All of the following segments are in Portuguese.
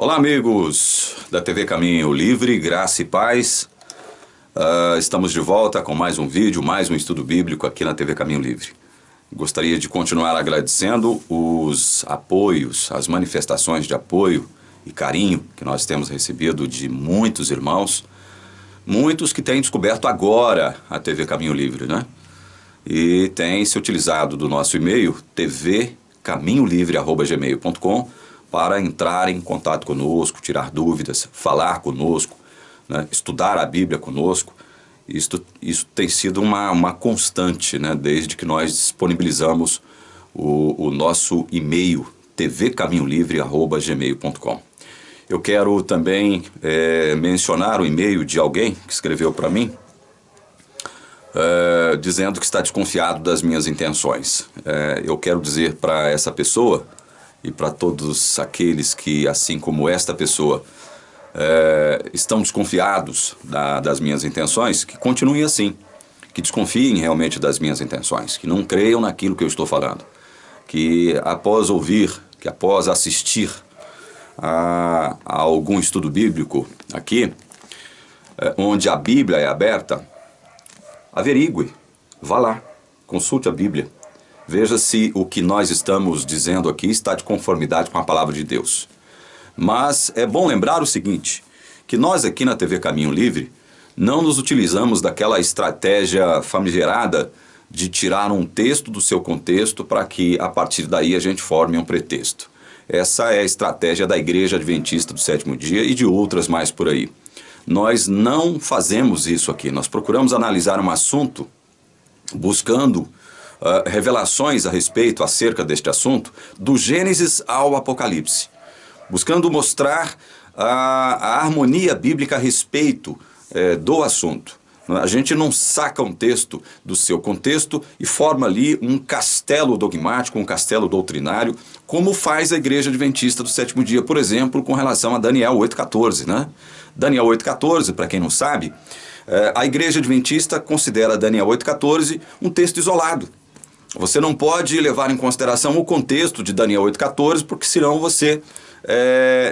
Olá, amigos da TV Caminho Livre, graça e paz. Estamos de volta com mais um vídeo, mais um estudo bíblico aqui na TV Caminho Livre. Gostaria de continuar agradecendo os apoios, as manifestações de apoio e carinho que nós temos recebido de muitos irmãos, muitos que têm descoberto agora a TV Caminho Livre, né? E têm se utilizado do nosso e-mail, tvcaminholivre@gmail.com, para entrar em contato conosco, tirar dúvidas, falar conosco, né? Estudar a Bíblia conosco. Isso tem sido uma constante, né? Desde que nós disponibilizamos o nosso e-mail, tvcaminholivre@gmail.com. Eu quero também mencionar o e-mail de alguém que escreveu para mim, dizendo que está desconfiado das minhas intenções. Eu quero dizer para essa pessoa e para todos aqueles que, assim como esta pessoa, estão desconfiados das minhas intenções, que continuem assim, que desconfiem realmente das minhas intenções, que não creiam naquilo que eu estou falando, que após ouvir, que após assistir a algum estudo bíblico aqui, onde a Bíblia é aberta, averigue, vá lá, consulte a Bíblia, veja se o que nós estamos dizendo aqui está de conformidade com a palavra de Deus. Mas é bom lembrar o seguinte, que nós aqui na TV Caminho Livre não nos utilizamos daquela estratégia famigerada de tirar um texto do seu contexto para que a partir daí a gente forme um pretexto. Essa é a estratégia da Igreja Adventista do Sétimo Dia e de outras mais por aí. Nós não fazemos isso aqui, nós procuramos analisar um assunto buscando revelações a respeito, acerca deste assunto, do Gênesis ao Apocalipse, buscando mostrar a harmonia bíblica a respeito do assunto. A gente não saca um texto do seu contexto e forma ali um castelo dogmático, um castelo doutrinário, como faz a Igreja Adventista do Sétimo Dia, por exemplo, com relação a Daniel 8,14, né? Daniel 8,14, para quem não sabe, a Igreja Adventista considera Daniel 8,14 um texto isolado. Você não pode levar em consideração o contexto de Daniel 8,14, porque senão você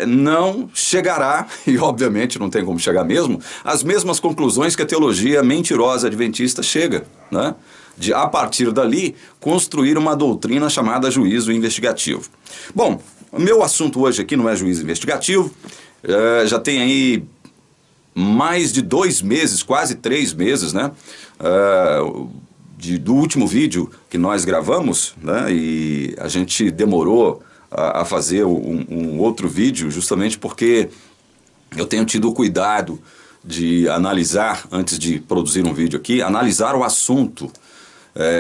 não chegará, e obviamente não tem como chegar mesmo, às mesmas conclusões que a teologia mentirosa adventista chega, né? De, a partir dali, construir uma doutrina chamada juízo investigativo. Bom, o meu assunto hoje aqui não é juízo investigativo, já tem aí mais de 2 meses, quase 3 meses, né? Do último vídeo que nós gravamos, né? E a gente demorou a fazer um outro vídeo justamente porque eu tenho tido o cuidado de analisar, antes de produzir um vídeo aqui, analisar o assunto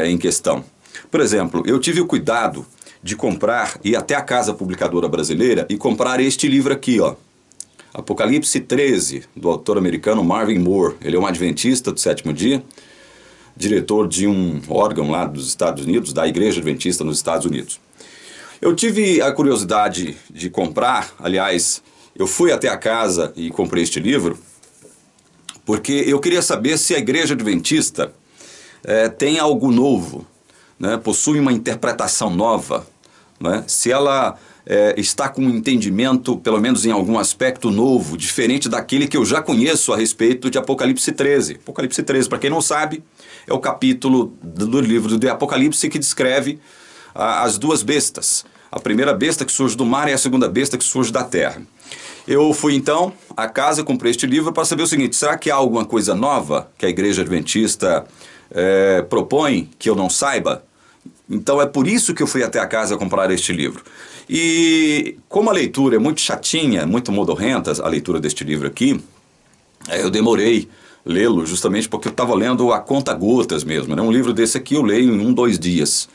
em questão. Por exemplo, eu tive o cuidado de comprar, ir até a Casa Publicadora Brasileira e comprar este livro aqui, ó, Apocalipse 13, do autor americano Marvin Moore. Ele é um adventista do Sétimo Dia, diretor de um órgão lá dos Estados Unidos, da Igreja Adventista nos Estados Unidos. Eu tive a curiosidade de comprar, aliás, eu fui até a casa e comprei este livro, porque eu queria saber se a Igreja Adventista tem algo novo, né? Possui uma interpretação nova, né? Se ela está com um entendimento, pelo menos em algum aspecto novo, diferente daquele que eu já conheço a respeito de Apocalipse 13. Apocalipse 13, para quem não sabe, é o capítulo do livro de Apocalipse que descreve as duas bestas. A primeira besta que surge do mar e a segunda besta que surge da terra. Eu fui então à casa e comprei este livro para saber o seguinte, será que há alguma coisa nova que a Igreja Adventista propõe que eu não saiba? Então é por isso que eu fui até a casa comprar este livro. E como a leitura é muito chatinha, muito modorrenta, a leitura deste livro aqui, eu demorei lê-lo justamente porque eu estava lendo a conta-gotas mesmo, né? Um livro desse aqui eu leio em 1-2 dias.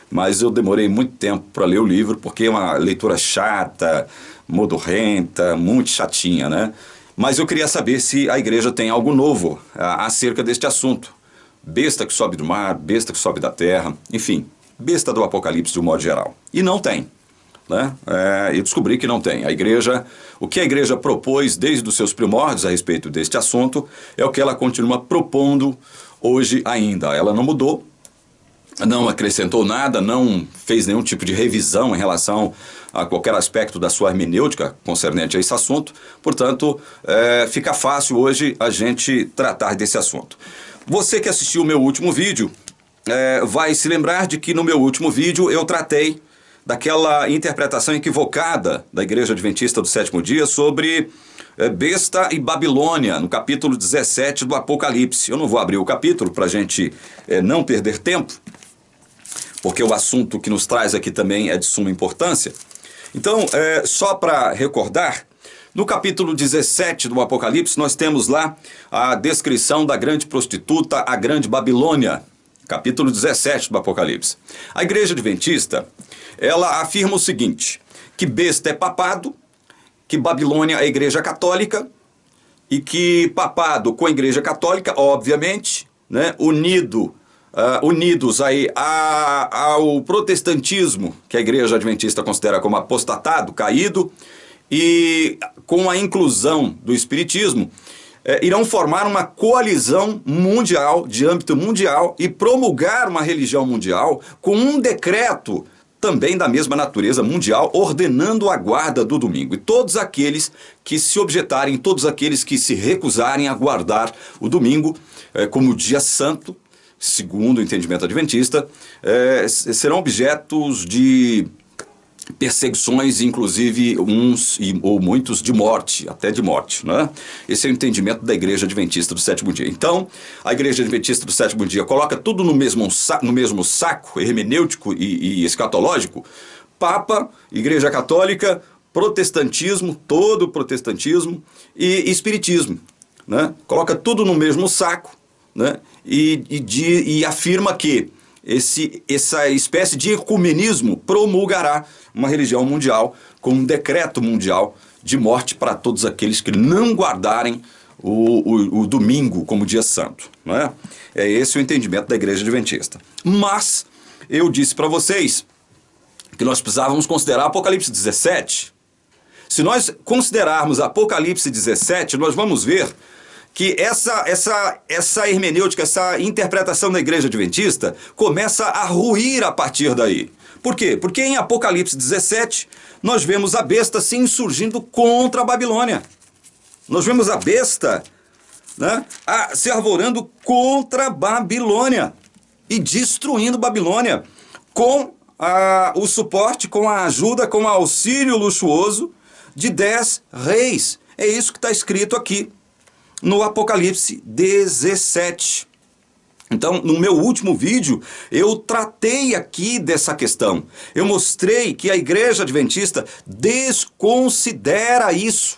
Mas eu demorei muito tempo para ler o livro, porque é uma leitura chata, modorrenta, muito chatinha, né? Mas eu queria saber se a igreja tem algo novo acerca deste assunto. Besta que sobe do mar, besta que sobe da terra, enfim, besta do Apocalipse de um modo geral. E não tem, né? Eu descobri que não tem. A igreja, o que a igreja propôs desde os seus primórdios a respeito deste assunto é o que ela continua propondo hoje ainda. Ela não mudou, não acrescentou nada, não fez nenhum tipo de revisão em relação a qualquer aspecto da sua hermenêutica concernente a esse assunto. Portanto, fica fácil hoje a gente tratar desse assunto. Você que assistiu o meu último vídeo vai se lembrar de que no meu último vídeo eu tratei daquela interpretação equivocada da Igreja Adventista do Sétimo Dia sobre besta e Babilônia, no capítulo 17 do Apocalipse. Eu não vou abrir o capítulo para a gente não perder tempo, porque o assunto que nos traz aqui também é de suma importância. Então, só para recordar, no capítulo 17 do Apocalipse, nós temos lá a descrição da grande prostituta, a grande Babilônia. Capítulo 17 do Apocalipse. A Igreja Adventista, ela afirma o seguinte, que besta é papado, que Babilônia é a Igreja Católica, e que papado com a Igreja Católica, obviamente, né, unidos aí ao protestantismo, que a Igreja Adventista considera como apostatado, caído, e com a inclusão do Espiritismo, irão formar uma coalizão mundial, de âmbito mundial, e promulgar uma religião mundial com um decreto também da mesma natureza mundial, ordenando a guarda do domingo. E todos aqueles que se objetarem, todos aqueles que se recusarem a guardar o domingo como dia santo, segundo o entendimento adventista, serão objetos de perseguições, inclusive uns ou muitos de morte, até de morte, né? Esse é o entendimento da Igreja Adventista do Sétimo Dia. Então, a Igreja Adventista do Sétimo Dia coloca tudo no mesmo saco hermenêutico e escatológico: Papa, Igreja Católica, protestantismo, todo o protestantismo e espiritismo, né? Coloca tudo no mesmo saco, né? E afirma que essa espécie de ecumenismo promulgará uma religião mundial com um decreto mundial de morte para todos aqueles que não guardarem o domingo como dia santo, não é? É esse o entendimento da Igreja Adventista. Mas eu disse para vocês que nós precisávamos considerar Apocalipse 17. Se nós considerarmos Apocalipse 17, nós vamos ver que essa hermenêutica, essa interpretação da Igreja Adventista começa a ruir a partir daí. Por quê? Porque em Apocalipse 17 nós vemos a besta se insurgindo contra a Babilônia. Nós vemos a besta, né, se arvorando contra a Babilônia e destruindo Babilônia com o suporte, com a ajuda, com o auxílio luxuoso de 10 reis. É isso que está escrito aqui no Apocalipse 17. Então, no meu último vídeo, eu tratei aqui dessa questão. Eu mostrei que a Igreja Adventista desconsidera isso.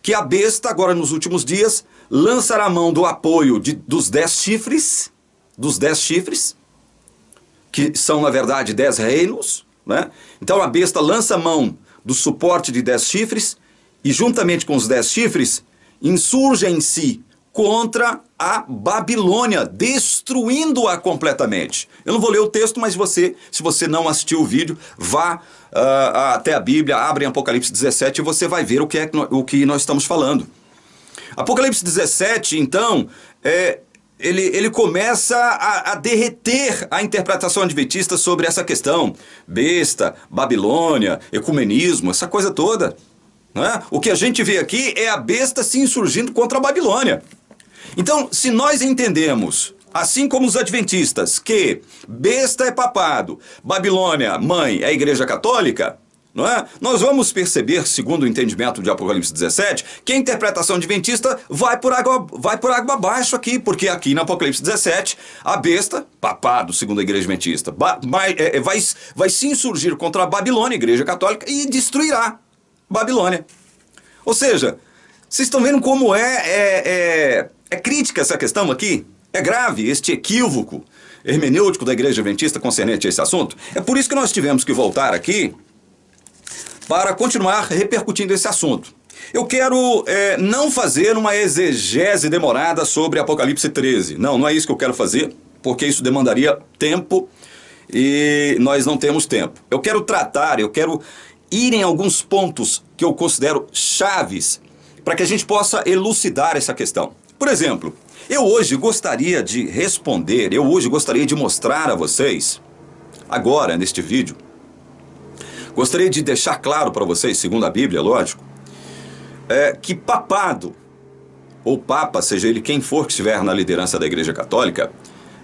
Que a besta, agora nos últimos dias, lançará a mão do apoio dos 10 chifres, que são, na verdade, 10 reinos, né? Então, a besta lança a mão do suporte de 10 chifres, e juntamente com os 10 chifres, insurgem-se contra a Babilônia, destruindo-a completamente. Eu não vou ler o texto, mas se você não assistiu o vídeo, vá até a Bíblia, abre em Apocalipse 17 e você vai ver o que nós estamos falando. Apocalipse 17, então, ele começa a derreter a interpretação adventista sobre essa questão. Besta, Babilônia, ecumenismo, essa coisa toda. O que a gente vê aqui é a besta se insurgindo contra a Babilônia. Então, se nós entendemos, assim como os adventistas, que besta é papado, Babilônia, mãe, é a Igreja Católica, não é? Nós vamos perceber, segundo o entendimento de Apocalipse 17, que a interpretação adventista vai por água abaixo aqui, porque aqui no Apocalipse 17, a besta, papado, segundo a Igreja Adventista, vai se insurgir contra a Babilônia, a Igreja Católica, e destruirá Babilônia. Ou seja, vocês estão vendo como é crítica essa questão aqui? É grave este equívoco hermenêutico da Igreja Adventista concernente a esse assunto? É por isso que nós tivemos que voltar aqui para continuar repercutindo esse assunto. Eu quero não fazer uma exegese demorada sobre Apocalipse 13. Não é isso que eu quero fazer, porque isso demandaria tempo e nós não temos tempo. Eu quero ir em alguns pontos que eu considero chaves para que a gente possa elucidar essa questão. Por exemplo, eu hoje gostaria de mostrar a vocês, agora neste vídeo, Gostaria de deixar claro para vocês, segundo a Bíblia, lógico, que papado, ou papa, seja ele quem for que estiver na liderança da Igreja Católica,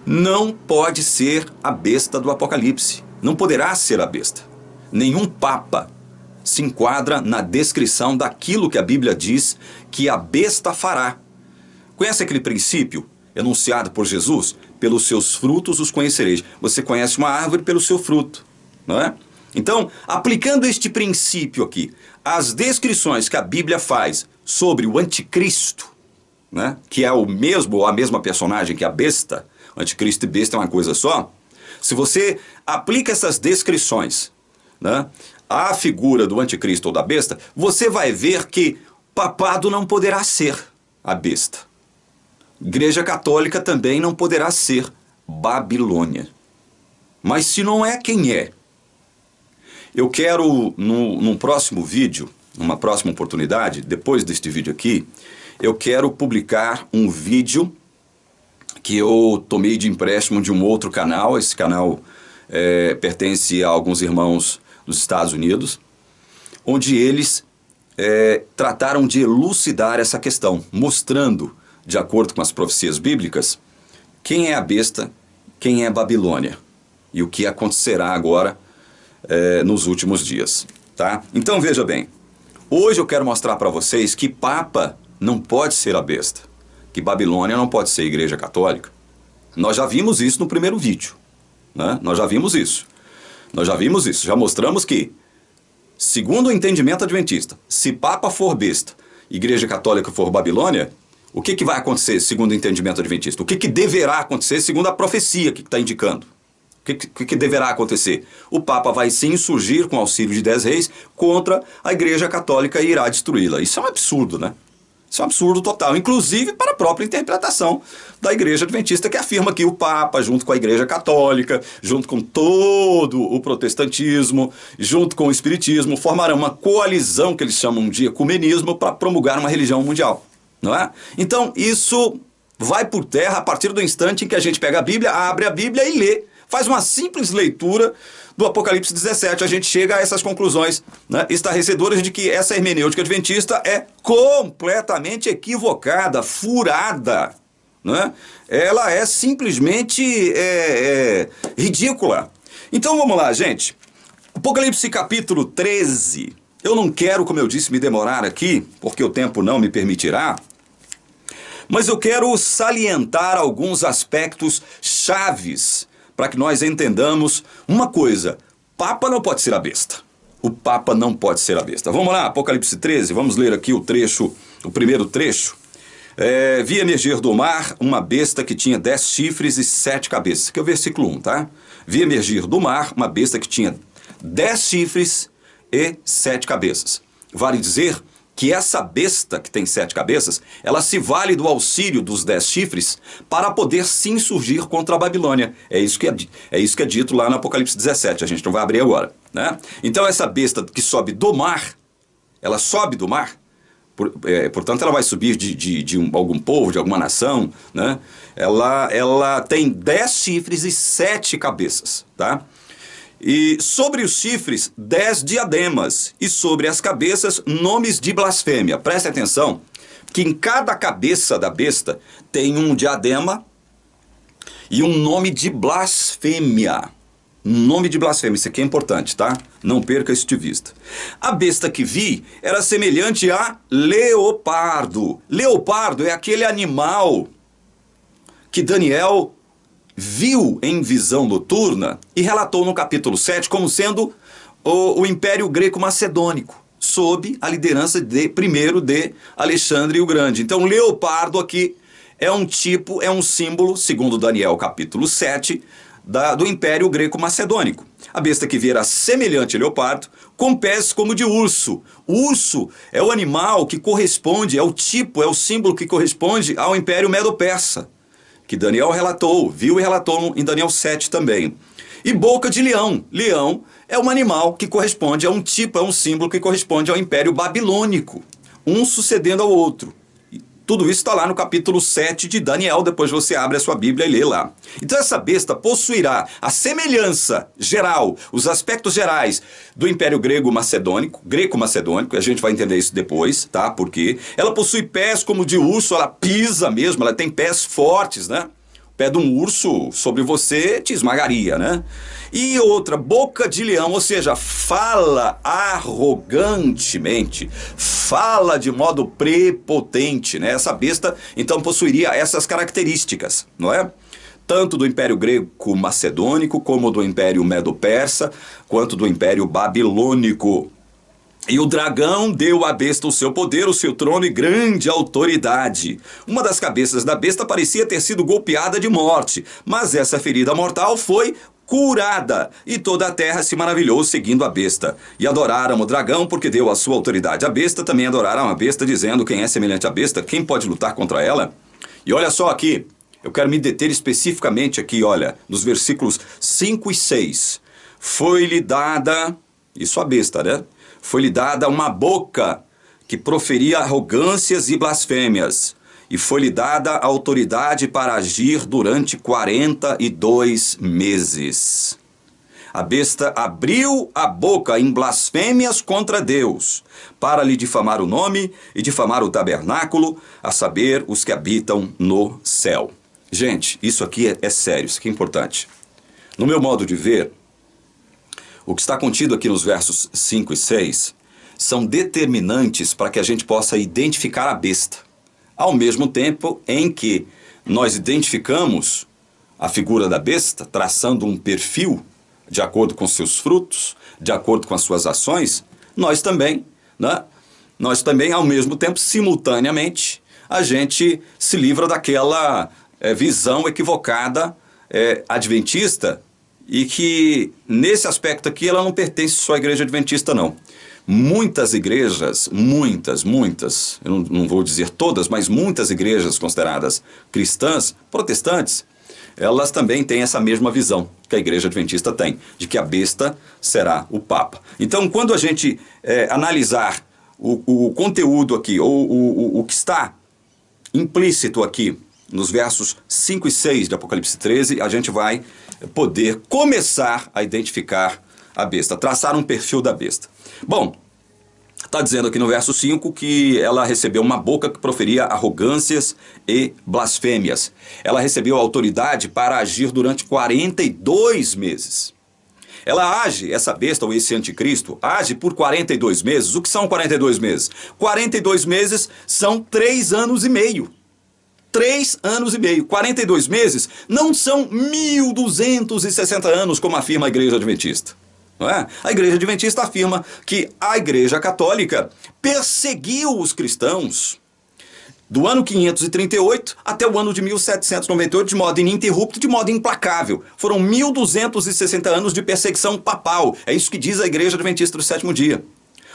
não pode ser a besta do Apocalipse. Não poderá ser a besta. Nenhum papa se enquadra na descrição daquilo que a Bíblia diz que a besta fará. Conhece aquele princípio enunciado por Jesus? Pelos seus frutos os conhecereis. Você conhece uma árvore pelo seu fruto, não é? Então, aplicando este princípio aqui, as descrições que a Bíblia faz sobre o anticristo, né, que é o mesmo ou a mesma personagem que a besta, anticristo e besta é uma coisa só, se você aplica essas descrições, né, à figura do anticristo ou da besta, você vai ver que papado não poderá ser a besta. Igreja Católica também não poderá ser Babilônia. Mas se não é, quem é? Eu quero, num próximo vídeo, numa próxima oportunidade, depois deste vídeo aqui, eu quero publicar um vídeo que eu tomei de empréstimo de um outro canal. Esse canal pertence a alguns irmãos dos Estados Unidos, onde eles trataram de elucidar essa questão, mostrando, de acordo com as profecias bíblicas, quem é a besta, quem é a Babilônia e o que acontecerá agora nos últimos dias, tá? Então veja bem, hoje eu quero mostrar para vocês que Papa não pode ser a besta, que Babilônia não pode ser a Igreja Católica. Nós já vimos isso no primeiro vídeo, né? Nós já vimos isso, já mostramos que, segundo o entendimento adventista, se Papa for besta, Igreja Católica for Babilônia, o que vai acontecer segundo o entendimento adventista? O que deverá acontecer segundo a profecia que está indicando? O que deverá acontecer? O Papa vai se insurgir com auxílio de 10 reis contra a Igreja Católica e irá destruí-la. Isso é um absurdo, né? Isso é um absurdo total, inclusive para a própria interpretação da Igreja Adventista, que afirma que o Papa, junto com a Igreja Católica, junto com todo o protestantismo, junto com o Espiritismo, formarão uma coalizão que eles chamam de ecumenismo para promulgar uma religião mundial, não é? Então, isso vai por terra a partir do instante em que a gente pega a Bíblia, abre a Bíblia e lê. Faz uma simples leitura do Apocalipse 17, a gente chega a essas conclusões, né, estarrecedoras de que essa hermenêutica adventista é completamente equivocada, furada, né? Ela é simplesmente ridícula. Então vamos lá, gente. Apocalipse capítulo 13. Eu não quero, como eu disse, me demorar aqui, porque o tempo não me permitirá, mas eu quero salientar alguns aspectos chaves para que nós entendamos uma coisa: Papa não pode ser a besta. O Papa não pode ser a besta. Vamos lá, Apocalipse 13, vamos ler aqui o primeiro trecho. Vi emergir do mar uma besta que tinha 10 chifres e 7 cabeças, que é o versículo 1, tá? Vi emergir do mar uma besta que tinha 10 chifres e 7 cabeças. Vale dizer que essa besta que tem 7 cabeças, ela se vale do auxílio dos 10 chifres para poder se insurgir contra a Babilônia. É isso que é dito lá no Apocalipse 17, a gente não vai abrir agora, né? Então essa besta que sobe do mar, ela sobe do mar, portanto ela vai subir de algum povo, de alguma nação, né? Ela tem 10 chifres e 7 cabeças, tá? E sobre os chifres, 10 diademas, e sobre as cabeças, nomes de blasfêmia. Preste atenção que em cada cabeça da besta tem um diadema e um nome de blasfêmia. Nome de blasfêmia, isso aqui é importante, tá? Não perca isso de vista. A besta que vi era semelhante a leopardo. Leopardo é aquele animal que Daniel viu em visão noturna e relatou no capítulo 7 como sendo o Império Greco-Macedônico, sob a liderança primeiro de Alexandre o Grande. Então, leopardo aqui é um tipo, é um símbolo, segundo Daniel capítulo 7, do Império Greco-Macedônico. A besta que vi era semelhante a leopardo, com pés como de urso. O urso é o animal que corresponde, é o tipo, é o símbolo que corresponde ao Império Medo-Persa, que Daniel relatou, viu e relatou em Daniel 7 também. E boca de leão. Leão é um animal que corresponde a um tipo, é um símbolo que corresponde ao Império Babilônico, um sucedendo ao outro. Tudo isso está lá no capítulo 7 de Daniel, depois você abre a sua Bíblia e lê lá. Então essa besta possuirá a semelhança geral, os aspectos gerais do Império Greco-Macedônico, a gente vai entender isso depois, tá? Porque ela possui pés como de urso, ela pisa mesmo, ela tem pés fortes, né? O pé de um urso sobre você te esmagaria, né? E outra, boca de leão, ou seja, fala arrogantemente, fala de modo prepotente, né? Essa besta, então, possuiria essas características, não é? Tanto do Império Greco-Macedônico, como do Império Medo-Persa, quanto do Império Babilônico. E o dragão deu à besta o seu poder, o seu trono e grande autoridade. Uma das cabeças da besta parecia ter sido golpeada de morte, mas essa ferida mortal foi curada, e toda a terra se maravilhou seguindo a besta. E adoraram o dragão porque deu a sua autoridade à besta, também adoraram a besta, dizendo: quem é semelhante à besta, quem pode lutar contra ela? E olha só aqui, eu quero me deter especificamente aqui, olha, nos versículos 5 e 6. Foi-lhe dada, isso a besta, né? Foi-lhe dada uma boca que proferia arrogâncias e blasfêmias, e foi-lhe dada autoridade para agir durante 42 meses. A besta abriu a boca em blasfêmias contra Deus, para lhe difamar o nome e difamar o tabernáculo, a saber, os que habitam no céu. Gente, isso aqui é sério, isso aqui é importante. No meu modo de ver, o que está contido aqui nos versos 5 e 6 são determinantes para que a gente possa identificar a besta. Ao mesmo tempo em que nós identificamos a figura da besta, traçando um perfil de acordo com seus frutos, de acordo com as suas ações, nós também, né? Nós também, ao mesmo tempo, simultaneamente, a gente se livra daquela visão equivocada adventista, e que, nesse aspecto aqui, ela não pertence só à igreja adventista, não. Muitas igrejas, muitas, eu não vou dizer todas, mas muitas igrejas consideradas cristãs, protestantes, elas também têm essa mesma visão que a igreja adventista tem, de que a besta será o Papa. Então, quando a gente analisar o conteúdo aqui, ou o que está implícito aqui, nos versos 5 e 6 de Apocalipse 13, a gente vai poder começar a identificar a besta, traçar um perfil da besta. Bom, está dizendo aqui no verso 5 que ela recebeu uma boca que proferia arrogâncias e blasfêmias. Ela recebeu autoridade para agir durante 42 meses. Ela age, essa besta ou esse anticristo, age por 42 meses. O que são 42 meses? 42 meses são 3 anos e meio. 3 anos e meio. 42 meses não são 1.260 anos, como afirma a igreja adventista. Não é? A igreja adventista afirma que a igreja católica perseguiu os cristãos do ano 538 até o ano de 1798 de modo ininterrupto, de modo implacável. Foram 1.260 anos de perseguição papal. É isso que diz a igreja adventista do sétimo dia.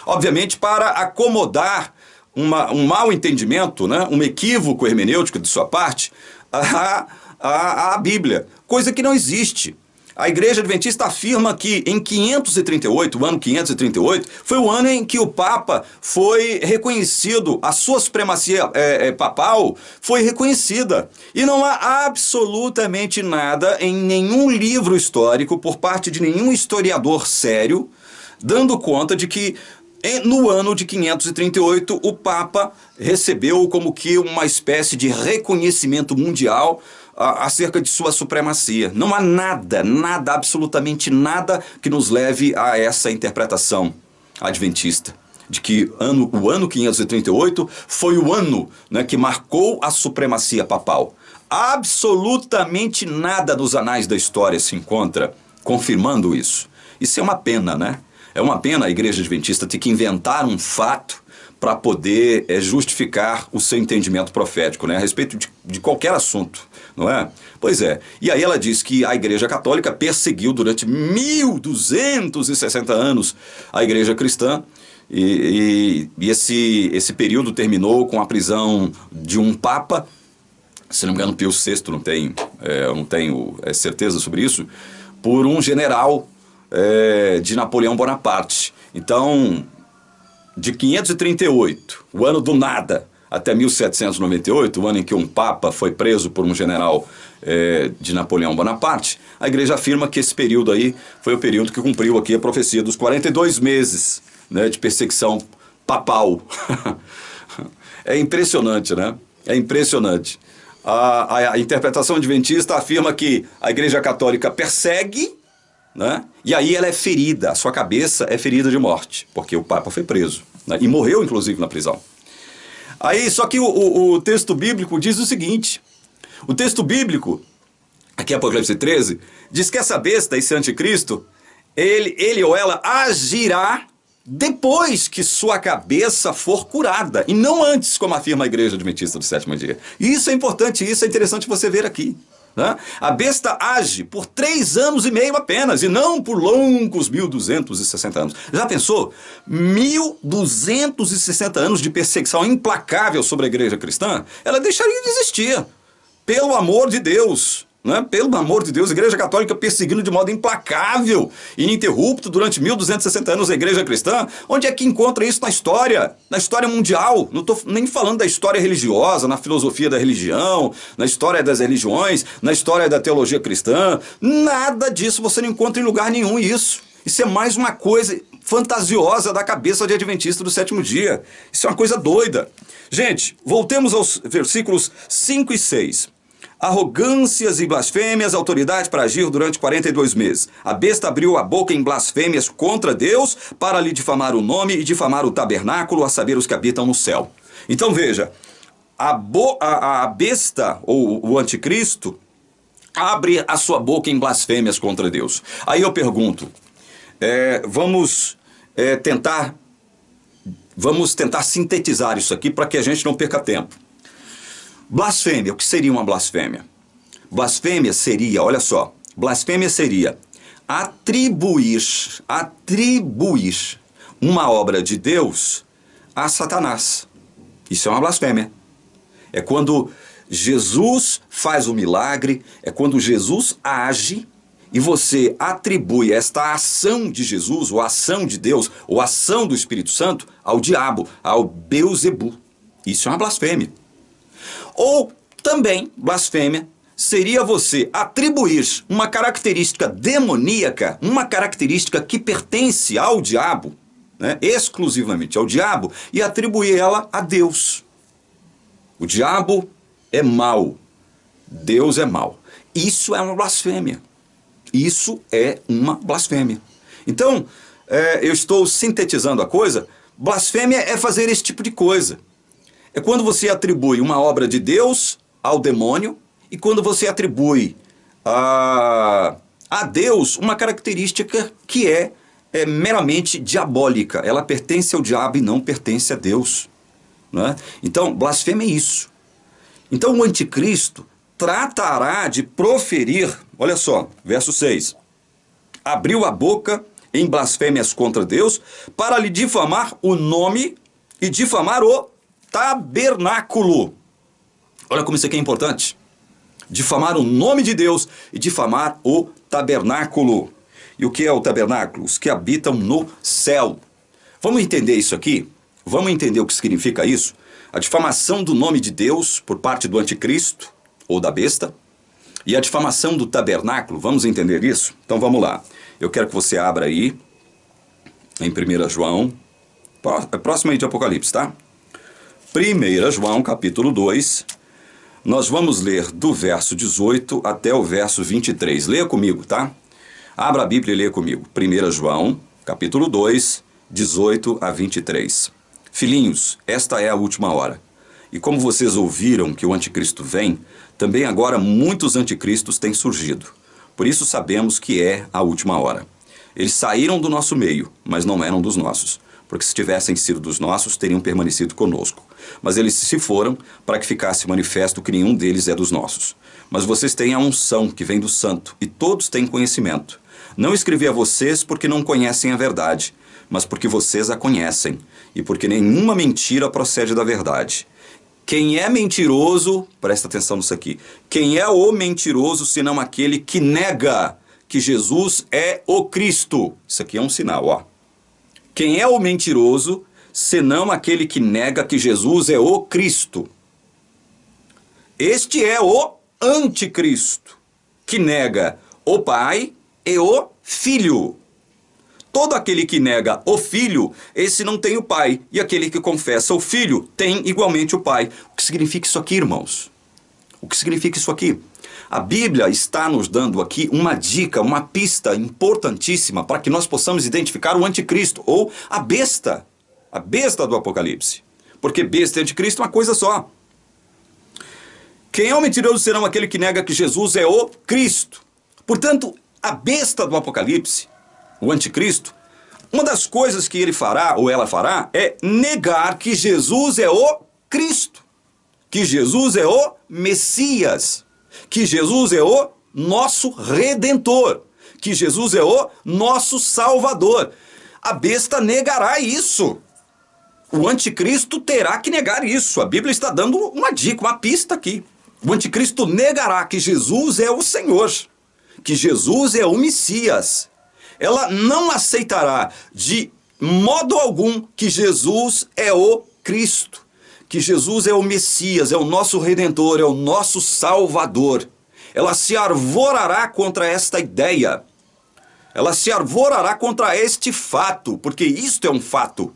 Obviamente, para acomodar um mau entendimento, né, um equívoco hermenêutico de sua parte, a Bíblia, coisa que não existe. A igreja adventista afirma que em 538, o ano 538, foi o ano em que o Papa foi reconhecido, a sua supremacia papal foi reconhecida. E não há absolutamente nada em nenhum livro histórico, por parte de nenhum historiador sério, dando conta de que no ano de 538, o Papa recebeu como que uma espécie de reconhecimento mundial acerca de sua supremacia. Não há nada, absolutamente nada que nos leve a essa interpretação adventista, de que o ano 538 foi o ano, né, que marcou a supremacia papal. Absolutamente nada nos anais da história se encontra confirmando isso. Isso é uma pena, né? É uma pena a igreja adventista ter que inventar um fato para poder justificar o seu entendimento profético, né, a respeito de qualquer assunto, não é? Pois é. E aí ela diz que a igreja católica perseguiu durante 1.260 anos a igreja cristã, e esse período terminou com a prisão de um papa, se não me engano, Pio VI, eu não tenho certeza sobre isso, por um general de Napoleão Bonaparte. Então, de 538, o ano do nada, até 1798, o ano em que um papa foi preso por um general de Napoleão Bonaparte, a igreja afirma que esse período aí foi o período que cumpriu aqui a profecia dos 42 meses, né, de perseguição papal. É impressionante, né? É impressionante. A interpretação adventista afirma que a igreja católica persegue, né, e aí ela é ferida, a sua cabeça é ferida de morte, porque o papa foi preso, né, e morreu inclusive na prisão. Aí, só que o texto bíblico diz o seguinte, o texto bíblico, aqui Apocalipse 13, diz que essa besta, esse anticristo, ele ou ela agirá depois que sua cabeça for curada, e não antes, como afirma a igreja adventista do sétimo dia. E isso é importante, isso é interessante você ver aqui. Né? A besta age por 3 anos e meio apenas, e não por longos 1.260 anos. Já pensou? 1.260 anos de perseguição implacável sobre a igreja cristã? Ela deixaria de existir. Pelo amor de Deus. Né? Pelo amor de Deus, a igreja católica perseguindo de modo implacável e ininterrupto durante 1.260 anos a igreja cristã. Onde é que encontra isso na história mundial? Não estou nem falando da história religiosa, na filosofia da religião, na história das religiões, na história da teologia cristã. Nada disso você não encontra em lugar nenhum isso. Isso é mais uma coisa fantasiosa da cabeça de adventista do sétimo dia. Isso é uma coisa doida. Gente, voltemos aos versículos 5 e 6. Arrogâncias e blasfêmias, autoridade para agir durante 42 meses. A besta abriu a boca em blasfêmias contra Deus para lhe difamar o nome e difamar o tabernáculo, a saber, os que habitam no céu. Então veja, a besta, ou o anticristo, abre a sua boca em blasfêmias contra Deus. Aí eu pergunto, vamos tentar sintetizar isso aqui para que a gente não perca tempo. Blasfêmia, o que seria uma blasfêmia? Blasfêmia seria, olha só, blasfêmia seria atribuir uma obra de Deus a Satanás. Isso é uma blasfêmia. É quando Jesus faz o milagre, é quando Jesus age e você atribui esta ação de Jesus, ou ação de Deus, ou ação do Espírito Santo ao diabo, ao Beuzebu. Isso é uma blasfêmia. Ou também, blasfêmia, seria você atribuir uma característica demoníaca, uma característica que pertence ao diabo, né, exclusivamente ao diabo, e atribuir ela a Deus. O diabo é mau, Deus é mau. Isso é uma blasfêmia. Isso é uma blasfêmia. Então, eu estou sintetizando a coisa, blasfêmia é fazer esse tipo de coisa. É quando você atribui uma obra de Deus ao demônio e quando você atribui a Deus uma característica que é meramente diabólica. Ela pertence ao diabo e não pertence a Deus. Não é? Então, blasfêmia é isso. Então, o anticristo tratará de proferir, olha só, verso 6. Abriu a boca em blasfêmias contra Deus para lhe difamar o nome e difamar o tabernáculo. Olha como isso aqui é importante. Difamar o nome de Deus e difamar o tabernáculo. E o que é o tabernáculo? Os que habitam no céu. Vamos entender isso aqui? Vamos entender o que significa isso? A difamação do nome de Deus por parte do anticristo ou da besta e a difamação do tabernáculo. Vamos entender isso? Então vamos lá. Eu quero que você abra aí em 1 João, próximo aí de Apocalipse, tá? 1 João, capítulo 2, nós vamos ler do verso 18 até o verso 23. Leia comigo, tá? Abra a Bíblia e leia comigo. 1 João, capítulo 2, 18 a 23. Filhinhos, esta é a última hora. E como vocês ouviram que o anticristo vem, também agora muitos anticristos têm surgido. Por isso sabemos que é a última hora. Eles saíram do nosso meio, mas não eram dos nossos. Porque se tivessem sido dos nossos, teriam permanecido conosco. Mas eles se foram para que ficasse manifesto que nenhum deles é dos nossos. Mas vocês têm a unção que vem do Santo, e todos têm conhecimento. Não escrevi a vocês porque não conhecem a verdade, mas porque vocês a conhecem, e porque nenhuma mentira procede da verdade. Quem é mentiroso, presta atenção nisso aqui, quem é o mentiroso senão aquele que nega que Jesus é o Cristo? Isso aqui é um sinal, ó. Quem é o mentiroso, senão aquele que nega que Jesus é o Cristo. Este é o anticristo, que nega o Pai e o Filho. Todo aquele que nega o Filho, esse não tem o Pai. E aquele que confessa o Filho, tem igualmente o Pai. O que significa isso aqui, irmãos? O que significa isso aqui? A Bíblia está nos dando aqui uma dica, uma pista importantíssima para que nós possamos identificar o anticristo, ou a besta do Apocalipse. Porque besta e anticristo é uma coisa só. Quem é o mentiroso serão aquele que nega que Jesus é o Cristo. Portanto, a besta do Apocalipse, o anticristo, uma das coisas que ele fará, ou ela fará, é negar que Jesus é o Cristo, que Jesus é o Messias, que Jesus é o nosso Redentor, que Jesus é o nosso Salvador. A besta negará isso. O anticristo terá que negar isso. A Bíblia está dando uma dica, uma pista aqui. O anticristo negará que Jesus é o Senhor, que Jesus é o Messias. Ela não aceitará de modo algum que Jesus é o Cristo, que Jesus é o Messias, é o nosso Redentor, é o nosso Salvador. Ela se arvorará contra esta ideia. Ela se arvorará contra este fato, porque isto é um fato,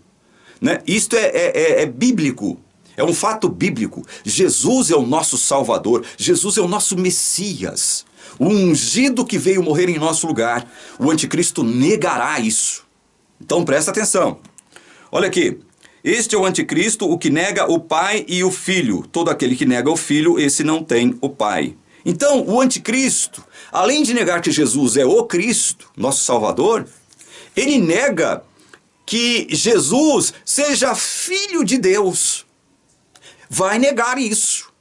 né? Isto é bíblico. É um fato bíblico. Jesus é o nosso Salvador. Jesus é o nosso Messias. O ungido que veio morrer em nosso lugar. O anticristo negará isso. Então presta atenção. Olha aqui. Este é o anticristo, o que nega o Pai e o Filho. Todo aquele que nega o Filho, esse não tem o Pai. Então, o anticristo, além de negar que Jesus é o Cristo, nosso Salvador, ele nega que Jesus seja filho de Deus. Vai negar isso.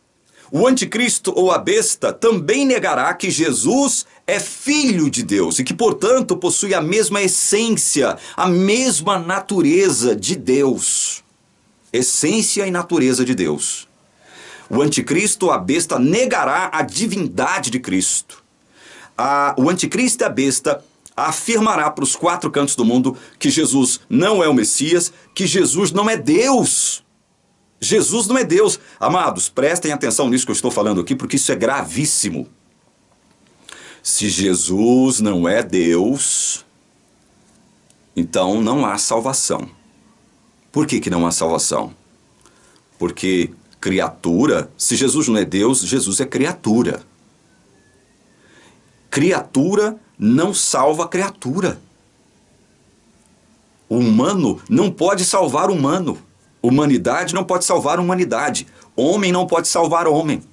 O anticristo ou a besta também negará que Jesus é filho de Deus e que, portanto, possui a mesma essência, a mesma natureza de Deus. Essência e natureza de Deus. O anticristo ou a besta negará a divindade de Cristo. O anticristo e a besta afirmará para os quatro cantos do mundo que Jesus não é o Messias, que Jesus não é Deus. Jesus não é Deus. Amados, prestem atenção nisso que eu estou falando aqui, porque isso é gravíssimo. Se Jesus não é Deus, então não há salvação. Por que não há salvação? Porque criatura, se Jesus não é Deus, Jesus é criatura. Criatura não salva criatura. O humano não pode salvar humano. Humanidade não pode salvar humanidade. Homem não pode salvar homem.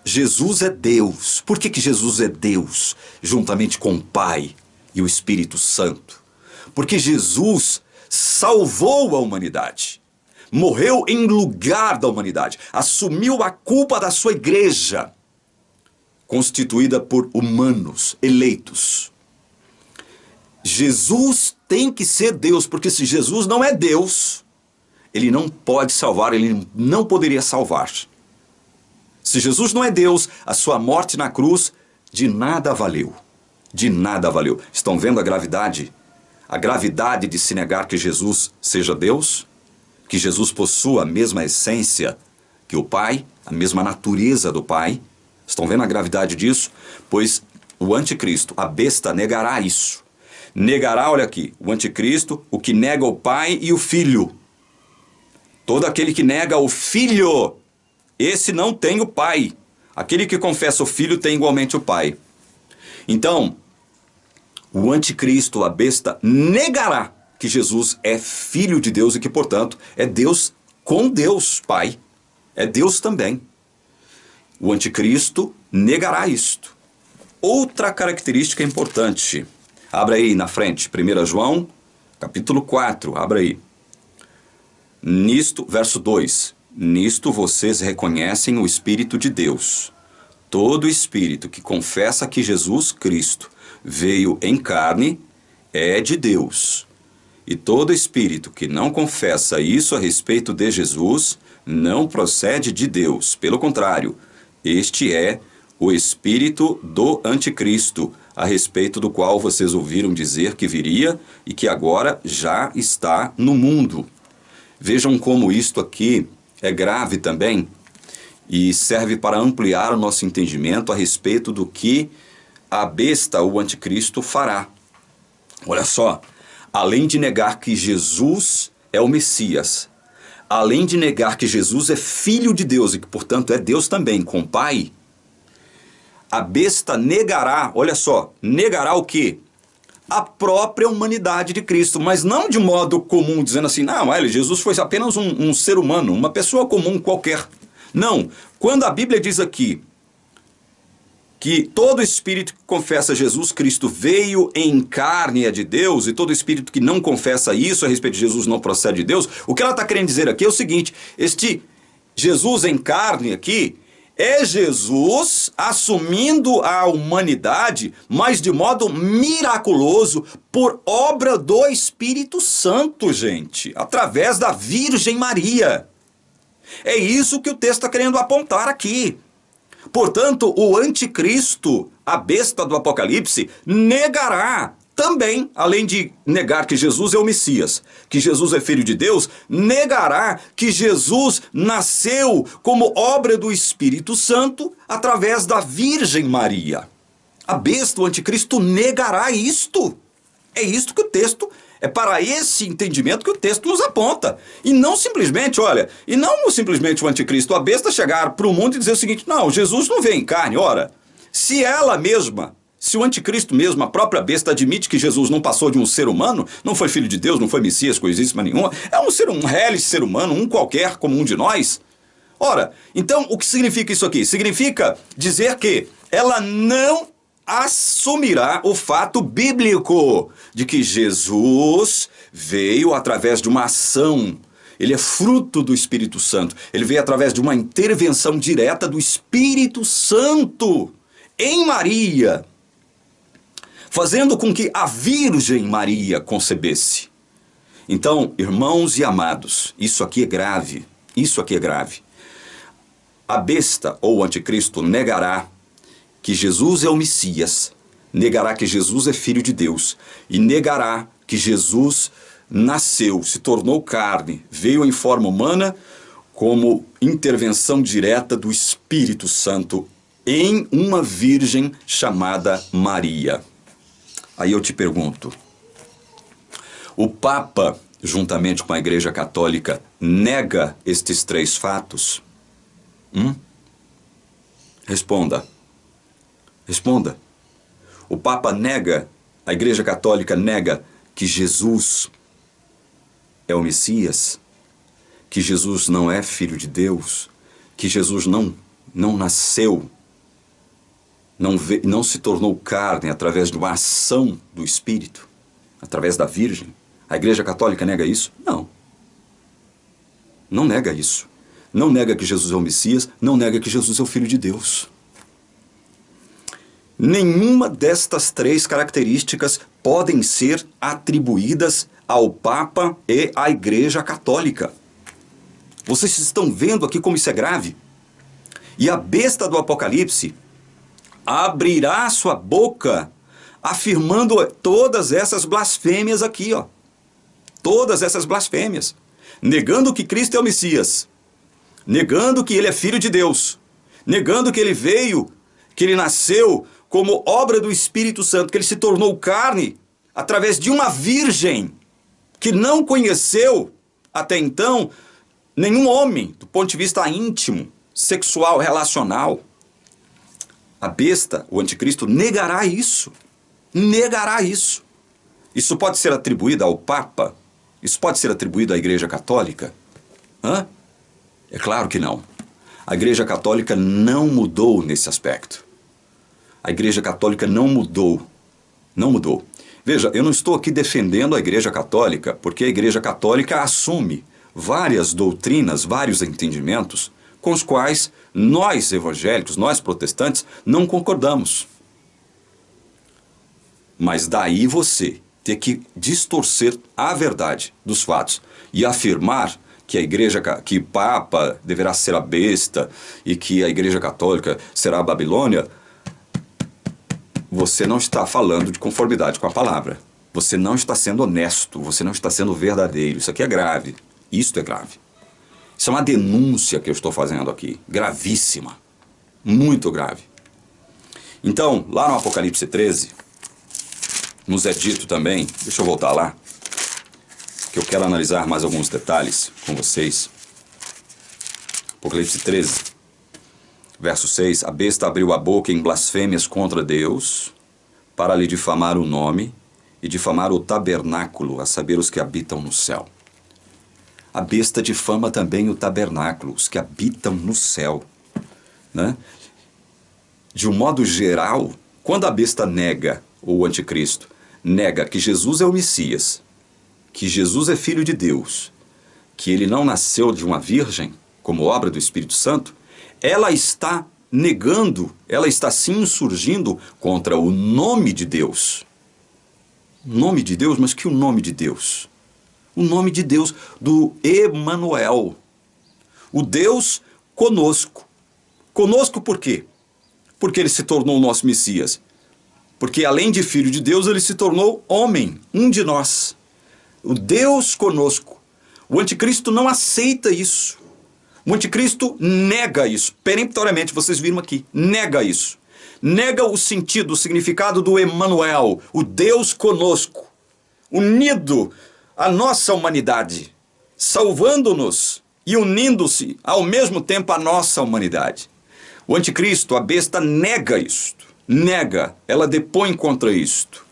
Jesus é Deus. Por que Jesus é Deus? Juntamente com o Pai e o Espírito Santo. Porque Jesus salvou a humanidade. Morreu em lugar da humanidade. Assumiu a culpa da sua igreja, constituída por humanos eleitos. Jesus tem que ser Deus, porque se Jesus não é Deus, ele não pode salvar, ele não poderia salvar. Se Jesus não é Deus, a sua morte na cruz de nada valeu. De nada valeu. Estão vendo a gravidade? A gravidade de se negar que Jesus seja Deus? Que Jesus possua a mesma essência que o Pai, a mesma natureza do Pai? Estão vendo a gravidade disso? Pois o anticristo, a besta, negará isso. Negará, olha aqui, o anticristo, o que nega o Pai e o Filho. Todo aquele que nega o Filho, esse não tem o Pai. Aquele que confessa o Filho tem igualmente o Pai. Então, o anticristo, a besta, negará que Jesus é Filho de Deus e que, portanto, é Deus com Deus, Pai. É Deus também. O anticristo negará isto. Outra característica importante. Abra aí na frente, 1 João, capítulo 4, abra aí. Nisto, verso 2. Nisto vocês reconhecem o Espírito de Deus. Todo espírito que confessa que Jesus Cristo veio em carne é de Deus. E todo espírito que não confessa isso a respeito de Jesus não procede de Deus. Pelo contrário, este é o espírito do anticristo, a respeito do qual vocês ouviram dizer que viria e que agora já está no mundo. Vejam como isto aqui é grave também e serve para ampliar o nosso entendimento a respeito do que a besta, o anticristo, fará. Olha só, além de negar que Jesus é o Messias, além de negar que Jesus é filho de Deus e que, portanto, é Deus também, com Pai, a besta negará, olha só, negará o quê? A própria humanidade de Cristo, mas não de modo comum, dizendo assim, não, olha, Jesus foi apenas um ser humano, uma pessoa comum qualquer. Não, quando a Bíblia diz aqui que todo espírito que confessa Jesus Cristo veio em carne é de Deus, e todo espírito que não confessa isso a respeito de Jesus não procede de Deus, o que ela está querendo dizer aqui é o seguinte, este Jesus em carne aqui é Jesus assumindo a humanidade, mas de modo miraculoso, por obra do Espírito Santo, gente, através da Virgem Maria. É isso que o texto está querendo apontar aqui. Portanto, o anticristo, a besta do Apocalipse, negará também, além de negar que Jesus é o Messias, que Jesus é filho de Deus, negará que Jesus nasceu como obra do Espírito Santo através da Virgem Maria. A besta, o anticristo, negará isto. É isto que o texto, é para esse entendimento que o texto nos aponta. E não simplesmente, olha, e não simplesmente o anticristo, a besta chegar para o mundo e dizer o seguinte, não, Jesus não veio em carne, ora, se ela mesma, se o anticristo mesmo, a própria besta, admite que Jesus não passou de um ser humano, não foi filho de Deus, não foi Messias, coisíssima nenhuma, é um reles ser humano, um qualquer como um de nós. Ora, então o que significa isso aqui? Significa dizer que ela não assumirá o fato bíblico de que Jesus veio através de uma ação. Ele é fruto do Espírito Santo. Ele veio através de uma intervenção direta do Espírito Santo em Maria, fazendo com que a Virgem Maria concebesse. Então, irmãos e amados, isso aqui é grave. Isso aqui é grave. A besta ou o anticristo negará que Jesus é o Messias, negará que Jesus é filho de Deus e negará que Jesus nasceu, se tornou carne, veio em forma humana como intervenção direta do Espírito Santo em uma virgem chamada Maria. Aí eu te pergunto, o Papa, juntamente com a Igreja Católica, nega estes três fatos? Responda. Responda. O Papa nega, a Igreja Católica nega que Jesus é o Messias, que Jesus não é filho de Deus, que Jesus não nasceu, não se tornou carne através de uma ação do Espírito, através da Virgem. A Igreja Católica nega isso? Não. Não nega isso. Não nega que Jesus é o Messias, não nega que Jesus é o Filho de Deus. Nenhuma destas três características podem ser atribuídas ao Papa e à Igreja Católica. Vocês estão vendo aqui como isso é grave? E a besta do Apocalipse abrirá sua boca afirmando todas essas blasfêmias aqui, ó. Todas essas blasfêmias. Negando que Cristo é o Messias. Negando que ele é filho de Deus. Negando que ele veio, que ele nasceu como obra do Espírito Santo, que ele se tornou carne através de uma virgem que não conheceu até então nenhum homem do ponto de vista íntimo, sexual, relacional. A besta, o anticristo, negará isso. Negará isso. Isso pode ser atribuído ao Papa? Isso pode ser atribuído à Igreja Católica? É claro que não. A Igreja Católica não mudou nesse aspecto. A Igreja Católica não mudou. Não mudou. Veja, eu não estou aqui defendendo a Igreja Católica, porque a Igreja Católica assume várias doutrinas, vários entendimentos, com os quais nós evangélicos, nós protestantes, não concordamos. Mas daí você ter que distorcer a verdade dos fatos e afirmar que a Igreja, que Papa deverá ser a besta e que a Igreja Católica será a Babilônia, você não está falando de conformidade com a palavra. Você não está sendo honesto, você não está sendo verdadeiro. Isso aqui é grave. Isto é grave. Isso é uma denúncia que eu estou fazendo aqui. Gravíssima. Muito grave. Então, lá no Apocalipse 13, nos é dito também, deixa eu voltar lá, que eu quero analisar mais alguns detalhes com vocês. Apocalipse 13, verso 6, a besta abriu a boca em blasfêmias contra Deus, para lhe difamar o nome e difamar o tabernáculo, a saber, os que habitam no céu. A besta difama também o tabernáculo, os que habitam no céu, né? De um modo geral, quando a besta nega, ou o anticristo, nega que Jesus é o Messias, que Jesus é filho de Deus, que ele não nasceu de uma virgem, como obra do Espírito Santo, ela está negando, ela está se insurgindo contra o nome de Deus. Nome de Deus, mas que o nome de Deus? O nome de Deus, do Emanuel, o Deus conosco. Conosco por quê? Porque ele se tornou o nosso Messias. Porque além de filho de Deus, ele se tornou homem, um de nós. O Deus conosco. O anticristo não aceita isso. O anticristo nega isso, peremptoriamente, vocês viram aqui, nega isso. Nega o sentido, o significado do Emanuel, o Deus conosco, unido à nossa humanidade, salvando-nos e unindo-se ao mesmo tempo à nossa humanidade. O anticristo, a besta, nega isto, nega, ela depõe contra isto.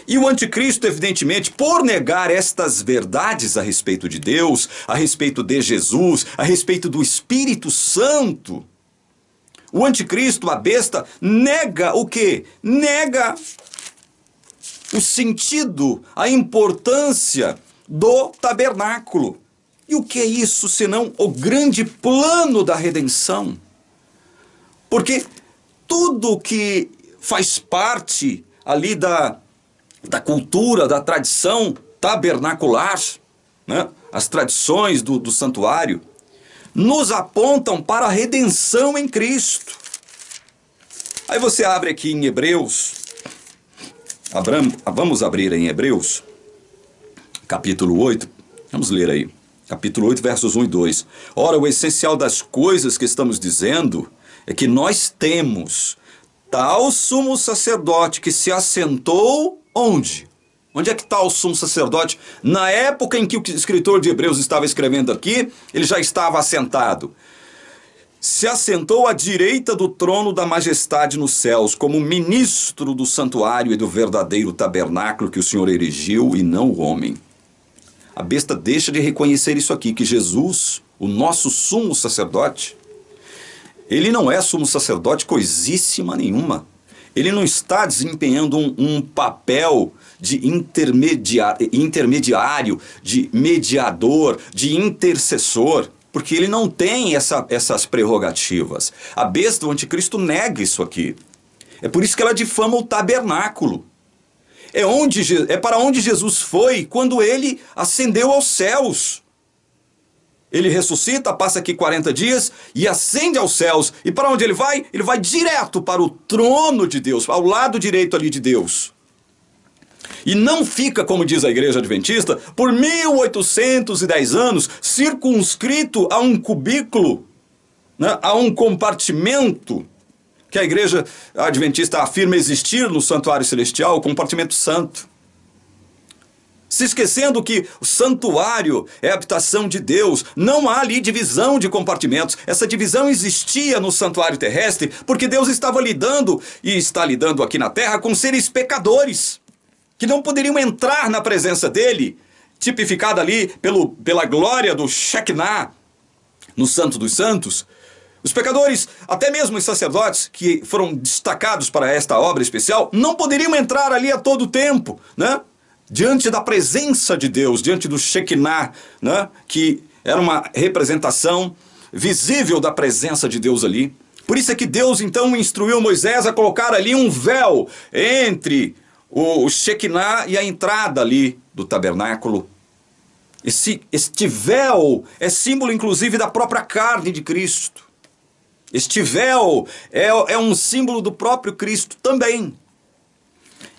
E o anticristo, evidentemente, por negar estas verdades a respeito de Deus, a respeito de Jesus, a respeito do Espírito Santo, o anticristo, a besta, nega o quê? Nega o sentido, a importância do tabernáculo. E o que é isso, senão o grande plano da redenção? Porque tudo que faz parte ali da cultura, da tradição tabernacular, né? As tradições do santuário, nos apontam para a redenção em Cristo. Aí você abre aqui em Hebreus, vamos abrir em Hebreus, capítulo 8, vamos ler aí, capítulo 8, versos 1 e 2. Ora, o essencial das coisas que estamos dizendo é que nós temos tal sumo sacerdote que se assentou onde? Onde é que está o sumo sacerdote? Na época em que o escritor de Hebreus estava escrevendo aqui, ele já estava assentado. Se assentou à direita do trono da majestade nos céus, como ministro do santuário e do verdadeiro tabernáculo que o Senhor erigiu e não o homem. A besta deixa de reconhecer isso aqui, que Jesus, o nosso sumo sacerdote, ele não é sumo sacerdote coisíssima nenhuma. Ele não está desempenhando um papel de intermediário, de mediador, de intercessor, porque ele não tem essas prerrogativas. A besta, o anticristo, nega isso aqui. É por isso que ela difama o tabernáculo. É para onde Jesus foi quando ele ascendeu aos céus. Ele ressuscita, passa aqui 40 dias e ascende aos céus. E para onde ele vai? Ele vai direto para o trono de Deus, ao lado direito ali de Deus. E não fica, como diz a Igreja Adventista, por 1810 anos, circunscrito a um cubículo, né, a um compartimento que a Igreja Adventista afirma existir no santuário celestial, o compartimento santo. Se esquecendo que o santuário é a habitação de Deus, não há ali divisão de compartimentos. Essa divisão existia no santuário terrestre porque Deus estava lidando, e está lidando aqui na terra, com seres pecadores, que não poderiam entrar na presença dele, tipificada ali pela glória do Shekinah, no Santo dos Santos. Os pecadores, até mesmo os sacerdotes que foram destacados para esta obra especial, não poderiam entrar ali a todo tempo, né? Diante da presença de Deus, diante do Shekinah, né? Que era uma representação visível da presença de Deus ali. Por isso é que Deus então instruiu Moisés a colocar ali um véu entre o Shekinah e a entrada ali do tabernáculo. Este véu é símbolo inclusive da própria carne de Cristo. Este véu é um símbolo do próprio Cristo também.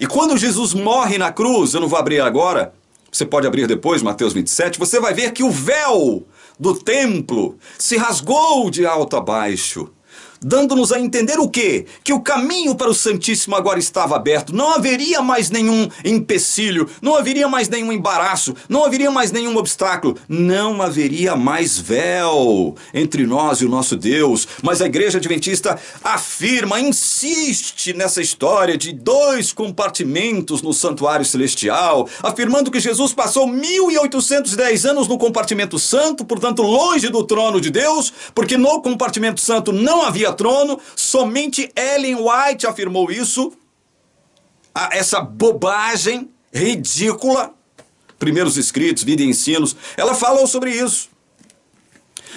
E quando Jesus morre na cruz, eu não vou abrir agora, você pode abrir depois, Mateus 27, você vai ver que o véu do templo se rasgou de alto a baixo, dando-nos a entender o quê? Que o caminho para o Santíssimo agora estava aberto. Não haveria mais nenhum empecilho, não haveria mais nenhum embaraço, não haveria mais nenhum obstáculo, não haveria mais véu entre nós e o nosso Deus. Mas a Igreja Adventista afirma, insiste nessa história de 2 compartimentos no santuário celestial, afirmando que Jesus passou 1810 anos no compartimento santo, portanto longe do trono de Deus, porque no compartimento santo não havia trono. Somente Ellen White afirmou isso. Essa bobagem ridícula. Primeiros Escritos, Vida e Ensinos, ela falou sobre isso.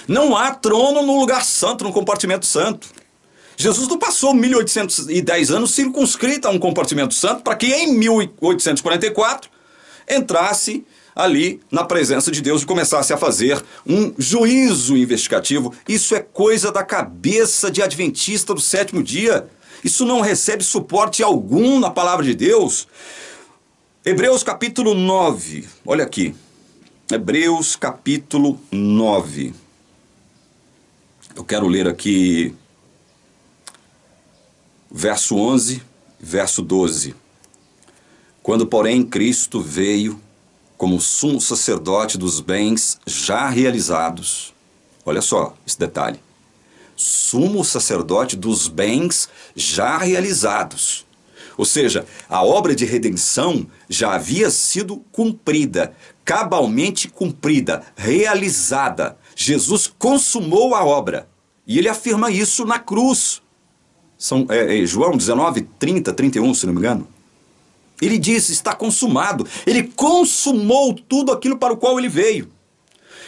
Não há trono no lugar santo, no compartimento santo. Jesus não passou 1810 anos circunscrito a um compartimento santo para que em 1844 entrasse ali na presença de Deus e começasse a fazer um juízo investigativo. Isso é coisa da cabeça de adventista do sétimo dia. Isso não recebe suporte algum na palavra de Deus. Hebreus capítulo 9, olha aqui. Hebreus capítulo 9. Eu quero ler aqui verso 11, verso 12. Quando, porém, Cristo veio como sumo sacerdote dos bens já realizados. Olha só esse detalhe. Sumo sacerdote dos bens já realizados. Ou seja, a obra de redenção já havia sido cumprida, cabalmente cumprida, realizada. Jesus consumou a obra. E ele afirma isso na cruz. João 19, 30, 31, se não me engano. Ele diz, está consumado. Ele consumou tudo aquilo para o qual ele veio.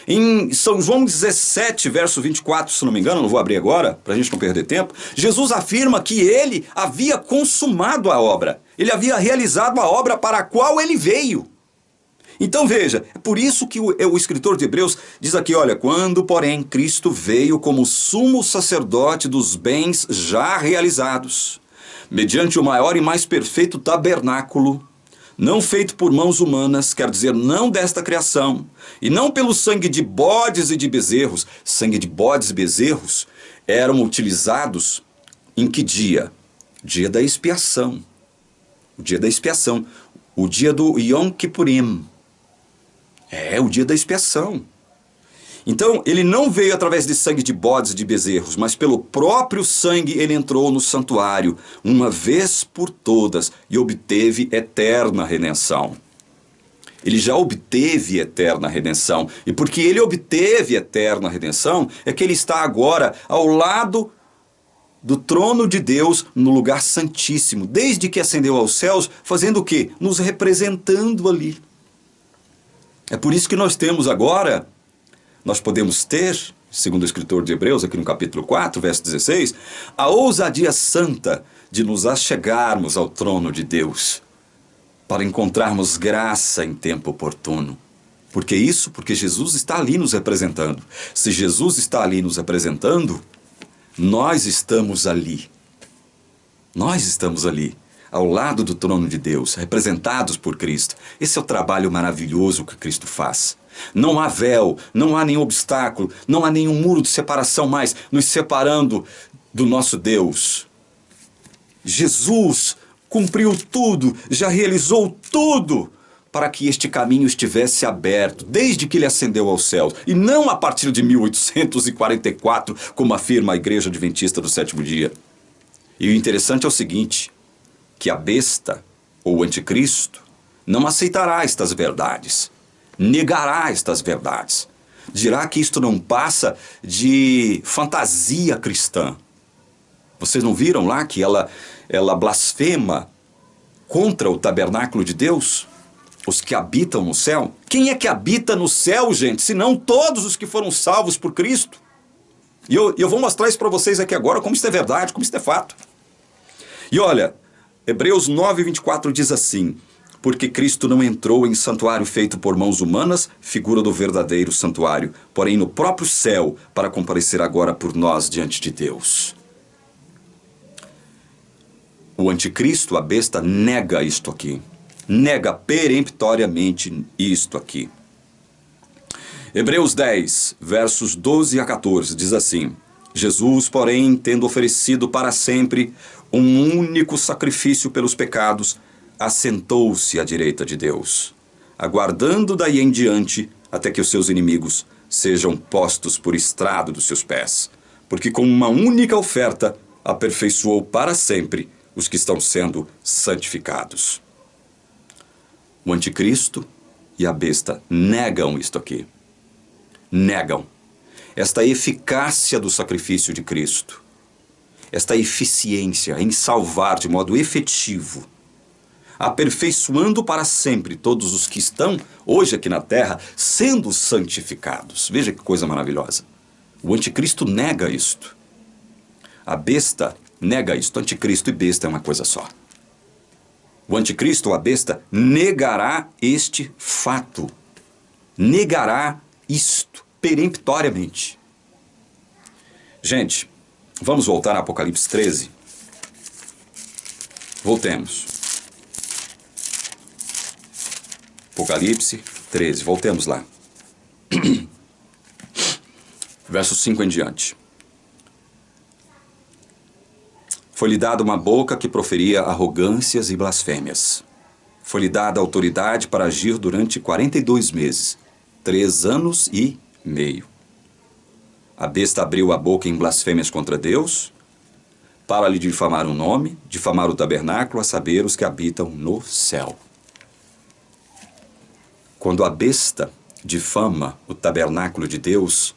Em São João 17, verso 24, se não me engano, não vou abrir agora, para a gente não perder tempo, Jesus afirma que ele havia consumado a obra. Ele havia realizado a obra para a qual ele veio. Então veja, é por isso que o escritor de Hebreus diz aqui, olha, quando, porém, Cristo veio como sumo sacerdote dos bens já realizados, mediante o maior e mais perfeito tabernáculo, não feito por mãos humanas, quer dizer, não desta criação, e não pelo sangue de bodes e de bezerros. Sangue de bodes e bezerros eram utilizados em que dia? Dia da expiação. O dia da expiação. O dia do Yom Kippurim. É, o dia da expiação. Então, ele não veio através de sangue de bodes e de bezerros, mas pelo próprio sangue ele entrou no santuário, uma vez por todas, e obteve eterna redenção. Ele já obteve eterna redenção. E porque ele obteve eterna redenção, é que ele está agora ao lado do trono de Deus, no lugar santíssimo, desde que ascendeu aos céus, fazendo o quê? Nos representando ali. É por isso que nós temos agora... Nós podemos ter, segundo o escritor de Hebreus, aqui no capítulo 4, verso 16, a ousadia santa de nos achegarmos ao trono de Deus, para encontrarmos graça em tempo oportuno. Por que isso? Porque Jesus está ali nos representando. Se Jesus está ali nos representando, nós estamos ali. Nós estamos ali, ao lado do trono de Deus, representados por Cristo. Esse é o trabalho maravilhoso que Cristo faz. Não há véu, não há nenhum obstáculo, não há nenhum muro de separação mais nos separando do nosso Deus. Jesus cumpriu tudo, já realizou tudo para que este caminho estivesse aberto, desde que ele ascendeu aos céus, e não a partir de 1844, como afirma a Igreja Adventista do Sétimo Dia. E o interessante é o seguinte, que a besta, ou o anticristo, não aceitará estas verdades. Negará estas verdades. Dirá que isto não passa de fantasia cristã. Vocês não viram lá que ela blasfema contra o tabernáculo de Deus? Os que habitam no céu? Quem é que habita no céu, gente? Senão todos os que foram salvos por Cristo. E eu vou mostrar isso para vocês aqui agora, como isso é verdade, como isso é fato. E olha, Hebreus 9, 24 diz assim... Porque Cristo não entrou em santuário feito por mãos humanas, figura do verdadeiro santuário, porém no próprio céu, para comparecer agora por nós diante de Deus. O anticristo, a besta, nega isto aqui. Nega peremptoriamente isto aqui. Hebreus 10, versos 12 a 14, diz assim: Jesus, porém, tendo oferecido para sempre um único sacrifício pelos pecados, assentou-se à direita de Deus, aguardando daí em diante até que os seus inimigos sejam postos por estrado dos seus pés, porque com uma única oferta aperfeiçoou para sempre os que estão sendo santificados. O anticristo e a besta negam isto aqui. Negam esta eficácia do sacrifício de Cristo, esta eficiência em salvar de modo efetivo, aperfeiçoando para sempre todos os que estão hoje aqui na terra sendo santificados. Veja que coisa maravilhosa. O anticristo nega isto. A besta nega isto. Anticristo e besta é uma coisa só. O anticristo ou a besta negará este fato. Negará isto peremptoriamente. Gente, vamos voltar a Apocalipse 13. Voltemos. Apocalipse 13, voltemos lá. Verso 5 em diante. Foi-lhe dada uma boca que proferia arrogâncias e blasfêmias. Foi-lhe dada autoridade para agir durante 42 meses, 3 anos e meio. A besta abriu a boca em blasfêmias contra Deus, para lhe difamar o nome, difamar o tabernáculo, a saber, os que habitam no céu. Quando a besta difama o tabernáculo de Deus,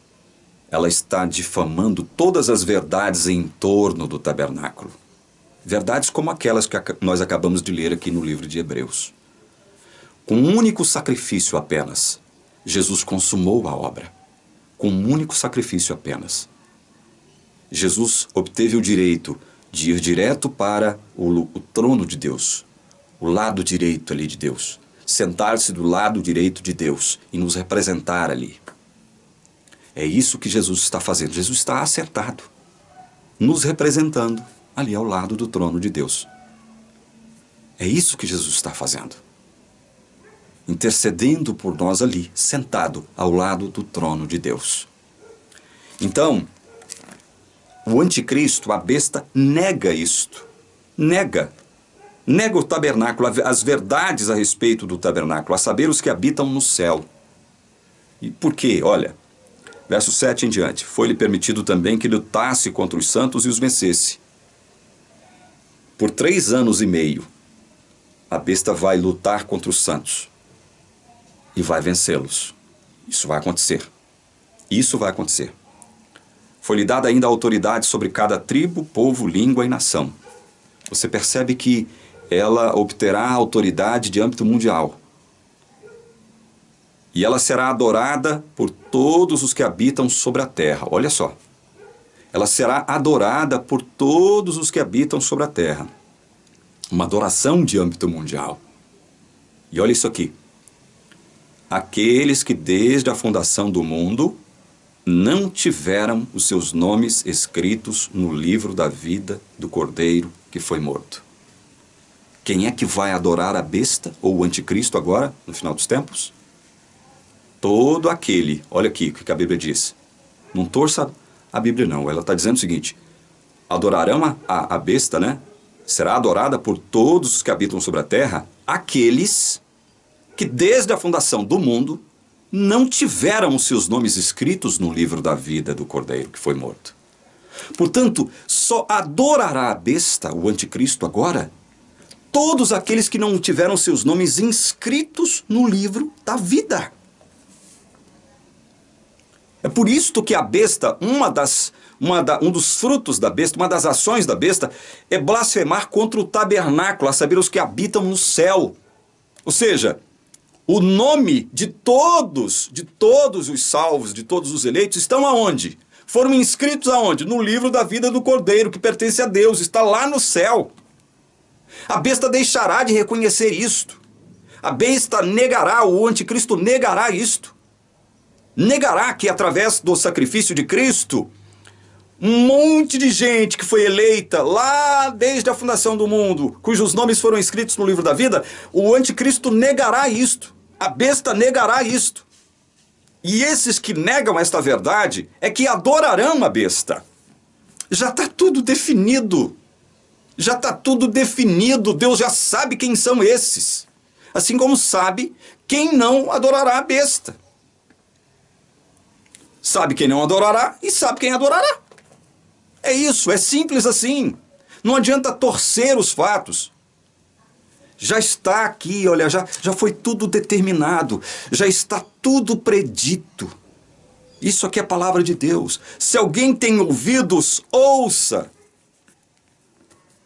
ela está difamando todas as verdades em torno do tabernáculo. Verdades como aquelas que nós acabamos de ler aqui no livro de Hebreus. Com um único sacrifício apenas, Jesus consumou a obra. Com um único sacrifício apenas. Jesus obteve o direito de ir direto para o trono de Deus, o lado direito ali de Deus. Sentar-se do lado direito de Deus e nos representar ali. É isso que Jesus está fazendo. Jesus está assentado, nos representando ali ao lado do trono de Deus. É isso que Jesus está fazendo. Intercedendo por nós ali, sentado ao lado do trono de Deus. Então, o anticristo, a besta, nega isto. Nega o tabernáculo, as verdades a respeito do tabernáculo, a saber, os que habitam no céu. E por quê? Olha, verso 7 em diante. Foi-lhe permitido também que lutasse contra os santos e os vencesse. Por 3 anos e meio, a besta vai lutar contra os santos e vai vencê-los. Isso vai acontecer. Isso vai acontecer. Foi-lhe dada ainda a autoridade sobre cada tribo, povo, língua e nação. Você percebe que ela obterá autoridade de âmbito mundial. E ela será adorada por todos os que habitam sobre a terra. Olha só. Ela será adorada por todos os que habitam sobre a terra. Uma adoração de âmbito mundial. E olha isso aqui. Aqueles que desde a fundação do mundo não tiveram os seus nomes escritos no livro da vida do Cordeiro que foi morto. Quem é que vai adorar a besta ou o anticristo agora, no final dos tempos? Todo aquele, olha aqui o que a Bíblia diz. Não torça a Bíblia não, ela está dizendo o seguinte: adorarão a besta, né? Será adorada por todos os que habitam sobre a terra, aqueles que desde a fundação do mundo não tiveram os seus nomes escritos no livro da vida do Cordeiro que foi morto. Portanto, só adorará a besta, o anticristo agora, todos aqueles que não tiveram seus nomes inscritos no livro da vida. É por isto que a besta, um dos frutos da besta, uma das ações da besta, é blasfemar contra o tabernáculo, a saber, os que habitam no céu. Ou seja, o nome de todos os salvos, de todos os eleitos, estão aonde? Foram inscritos aonde? No livro da vida do Cordeiro, que pertence a Deus, está lá no céu. A besta deixará de reconhecer isto. A besta negará, o anticristo negará isto. Negará que através do sacrifício de Cristo, Um monte de gente que foi eleita lá desde a fundação do mundo, cujos nomes foram escritos no livro da vida, o anticristo negará isto. A besta negará isto. E esses que negam esta verdade é que adorarão a besta. Já está tudo definido. Já está tudo definido. Deus já sabe quem são esses. Assim como sabe quem não adorará a besta. Sabe quem não adorará e sabe quem adorará. É isso, é simples assim. Não adianta torcer os fatos. Já está aqui, olha, já foi tudo determinado. Já está tudo predito. Isso aqui é a palavra de Deus. Se alguém tem ouvidos, ouça.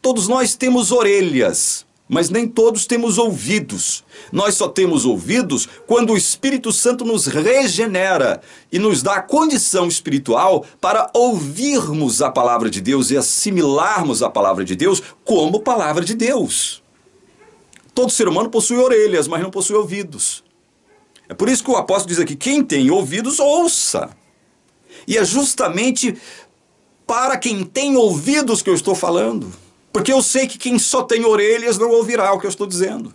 Todos nós temos orelhas, mas nem todos temos ouvidos. Nós só temos ouvidos quando o Espírito Santo nos regenera e nos dá a condição espiritual para ouvirmos a palavra de Deus e assimilarmos a palavra de Deus como palavra de Deus. Todo ser humano possui orelhas, mas não possui ouvidos. É por isso que o apóstolo diz aqui, quem tem ouvidos, ouça. E é justamente para quem tem ouvidos que eu estou falando. Porque eu sei que quem só tem orelhas não ouvirá o que eu estou dizendo.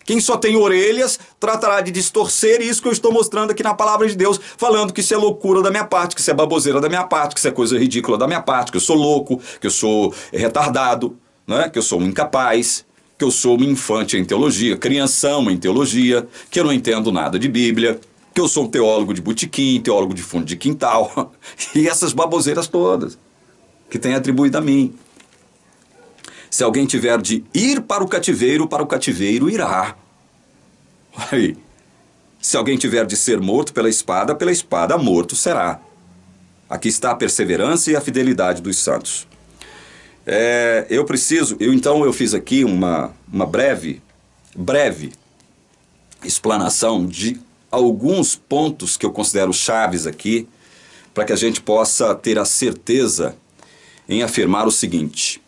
Quem só tem orelhas tratará de distorcer isso que eu estou mostrando aqui na palavra de Deus, falando que isso é loucura da minha parte, que isso é baboseira da minha parte, que isso é coisa ridícula da minha parte, que eu sou louco, que eu sou retardado, né? Que eu sou um incapaz, que eu sou um infante em teologia, crianção em teologia, que eu não entendo nada de Bíblia, que eu sou um teólogo de botequim, teólogo de fundo de quintal, e essas baboseiras todas que tem atribuído a mim. Se alguém tiver de ir para o cativeiro irá. Aí. Se alguém tiver de ser morto pela espada morto será. Aqui está a perseverança e a fidelidade dos santos. Então eu fiz aqui uma breve explanação de alguns pontos que eu considero chaves aqui, para que a gente possa ter a certeza em afirmar o seguinte: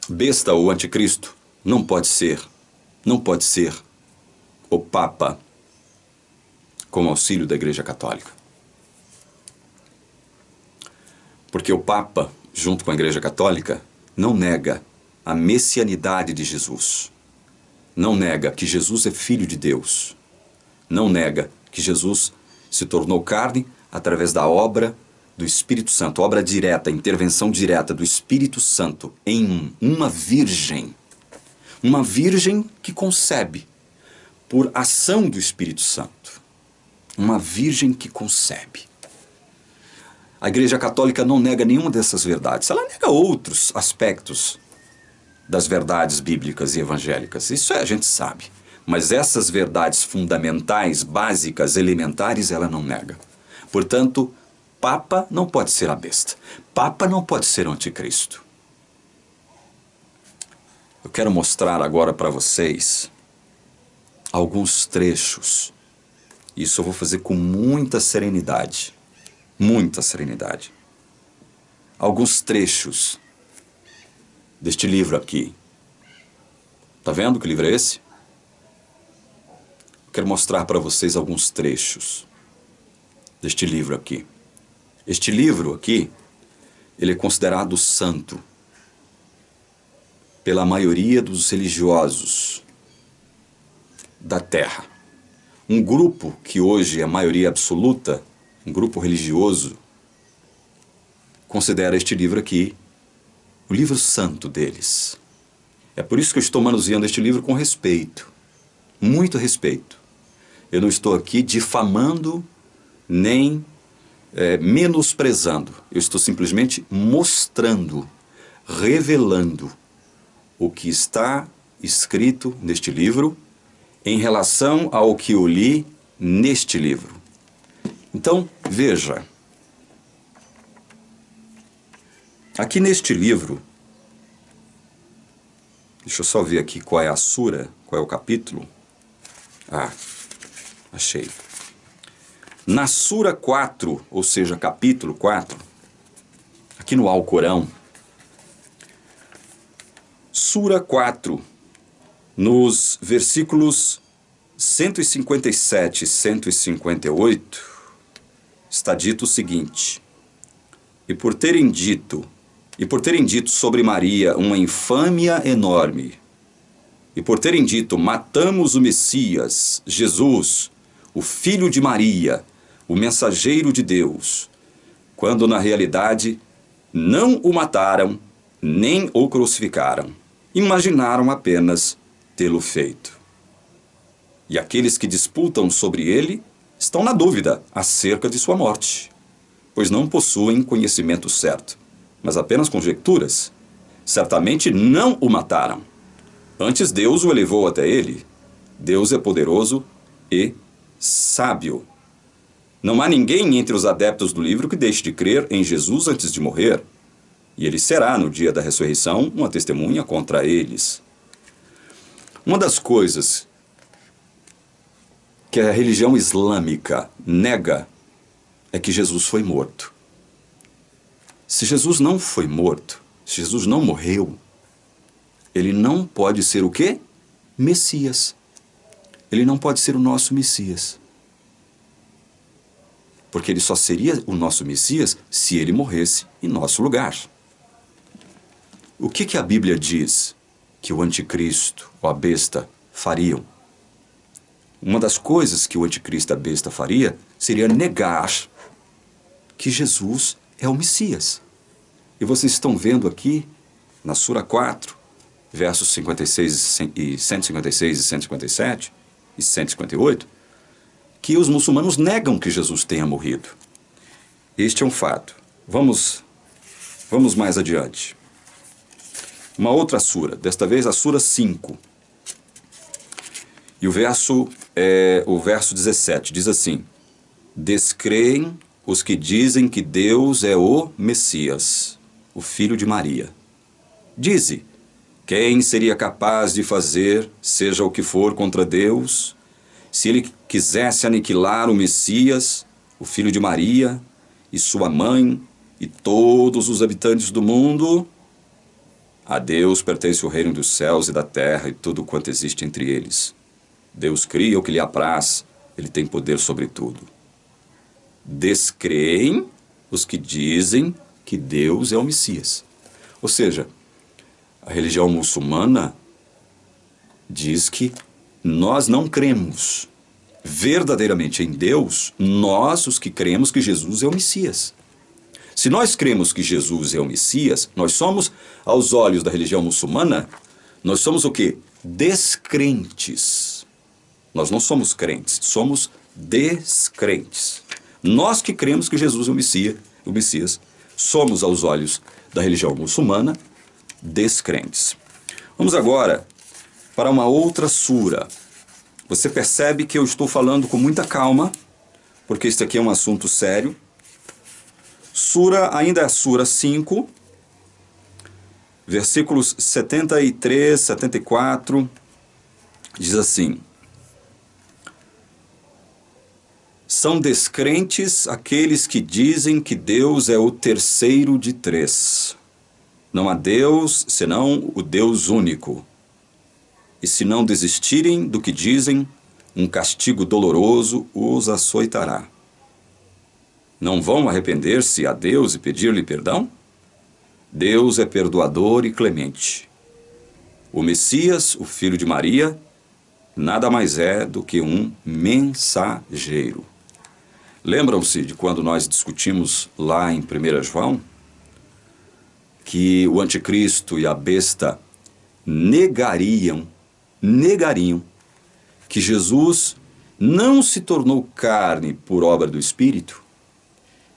besta ou anticristo não pode ser o Papa com auxílio da Igreja Católica. Porque o Papa, junto com a Igreja Católica, não nega a messianidade de Jesus. Não nega que Jesus é filho de Deus. Não nega que Jesus se tornou carne através da obra do Espírito Santo, obra direta, intervenção direta do Espírito Santo em uma virgem que concebe por ação do Espírito Santo. Uma virgem que concebe. A Igreja Católica não nega nenhuma dessas verdades. Ela nega outros aspectos das verdades bíblicas e evangélicas. Isso a gente sabe. Mas essas verdades fundamentais, básicas, elementares, ela não nega. Portanto, Papa não pode ser a besta. Papa não pode ser o anticristo. Eu quero mostrar agora para vocês alguns trechos. Isso eu vou fazer com muita serenidade. Muita serenidade. Alguns trechos deste livro aqui. Tá vendo que livro é esse? Eu quero mostrar para vocês alguns trechos deste livro aqui. Este livro aqui, ele é considerado santo pela maioria dos religiosos da Terra. Um grupo que hoje é a maioria absoluta, um grupo religioso, considera este livro aqui o livro santo deles. É por isso que eu estou manuseando este livro com respeito, muito respeito. Eu não estou aqui difamando nem menosprezando. Eu estou simplesmente mostrando, revelando o que está escrito neste livro em relação ao que eu li neste livro. Então, veja. Aqui neste livro, deixa eu só ver aqui qual é a sura, qual é o capítulo. Ah, achei. Na sura 4, ou seja, capítulo 4, aqui no Alcorão, sura 4, nos versículos 157 e 158, está dito o seguinte: E por terem dito sobre Maria uma infâmia enorme, e por terem dito, matamos o Messias, Jesus, o filho de Maria, o mensageiro de Deus, quando na realidade não o mataram, nem o crucificaram. Imaginaram apenas tê-lo feito. E aqueles que disputam sobre ele estão na dúvida acerca de sua morte, pois não possuem conhecimento certo, mas apenas conjecturas. Certamente não o mataram. Antes Deus o elevou até ele. Deus é poderoso e sábio. Não há ninguém entre os adeptos do livro que deixe de crer em Jesus antes de morrer. E ele será, no dia da ressurreição, uma testemunha contra eles. Uma das coisas que a religião islâmica nega é que Jesus foi morto. Se Jesus não foi morto, se Jesus não morreu, ele não pode ser o quê? Messias. Ele não pode ser o nosso Messias. Porque ele só seria o nosso Messias se ele morresse em nosso lugar. O que a Bíblia diz que o anticristo ou a besta fariam? Uma das coisas que o anticristo e a besta faria seria negar que Jesus é o Messias. E vocês estão vendo aqui, na Sura 4, versos 56 e 156 e 157 e 158, que os muçulmanos negam que Jesus tenha morrido. Este é um fato. Vamos mais adiante. Uma outra sura, desta vez a Sura 5. E o verso 17 diz assim: Descreem os que dizem que Deus é o Messias, o filho de Maria. Dize, quem seria capaz de fazer, seja o que for, contra Deus, se ele quisesse aniquilar o Messias, o filho de Maria, e sua mãe, e todos os habitantes do mundo? A Deus pertence o reino dos céus e da terra e tudo quanto existe entre eles. Deus cria o que lhe apraz, ele tem poder sobre tudo. Descreem os que dizem que Deus é o Messias. Ou seja, a religião muçulmana diz que nós não cremos verdadeiramente em Deus, nós os que cremos que Jesus é o Messias. Se nós cremos que Jesus é o Messias, nós somos, aos olhos da religião muçulmana, nós somos o quê? Descrentes. Nós não somos crentes, somos descrentes. Nós que cremos que Jesus é o Messias, somos, aos olhos da religião muçulmana, descrentes. Vamos agora para uma outra sura. Você percebe que eu estou falando com muita calma, porque isso aqui é um assunto sério. Ainda é a Sura 5, versículos 73, 74, diz assim: São descrentes aqueles que dizem que Deus é o terceiro de três. Não há Deus senão o Deus único. E se não desistirem do que dizem, um castigo doloroso os açoitará. Não vão arrepender-se a Deus e pedir-lhe perdão? Deus é perdoador e clemente. O Messias, o filho de Maria, nada mais é do que um mensageiro. Lembram-se de quando nós discutimos lá em 1 João? Que o anticristo e a besta negariam que Jesus não se tornou carne por obra do Espírito,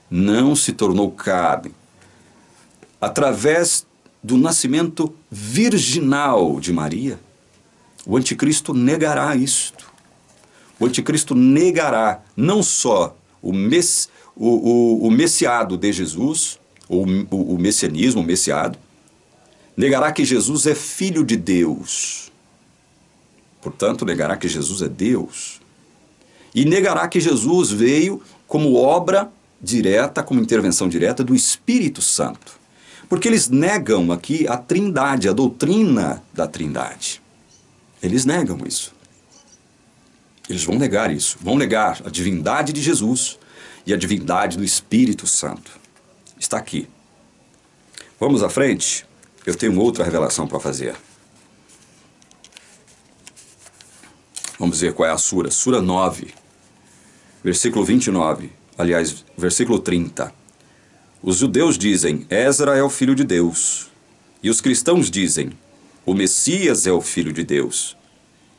não se tornou carne através do nascimento virginal de Maria. O anticristo negará isto. O anticristo negará não só o messiado de Jesus, ou o messianismo, o messiado, negará que Jesus é filho de Deus. Portanto, negará que Jesus é Deus. E negará que Jesus veio como obra direta, como intervenção direta do Espírito Santo. Porque eles negam aqui a Trindade, a doutrina da Trindade. Eles negam isso. Eles vão negar isso. Vão negar a divindade de Jesus e a divindade do Espírito Santo. Está aqui. Vamos à frente? Eu tenho outra revelação para fazer. Vamos ver qual é a sura. Sura 9, versículo 29. Aliás, versículo 30. Os judeus dizem, Ezra é o Filho de Deus. E os cristãos dizem, o Messias é o Filho de Deus.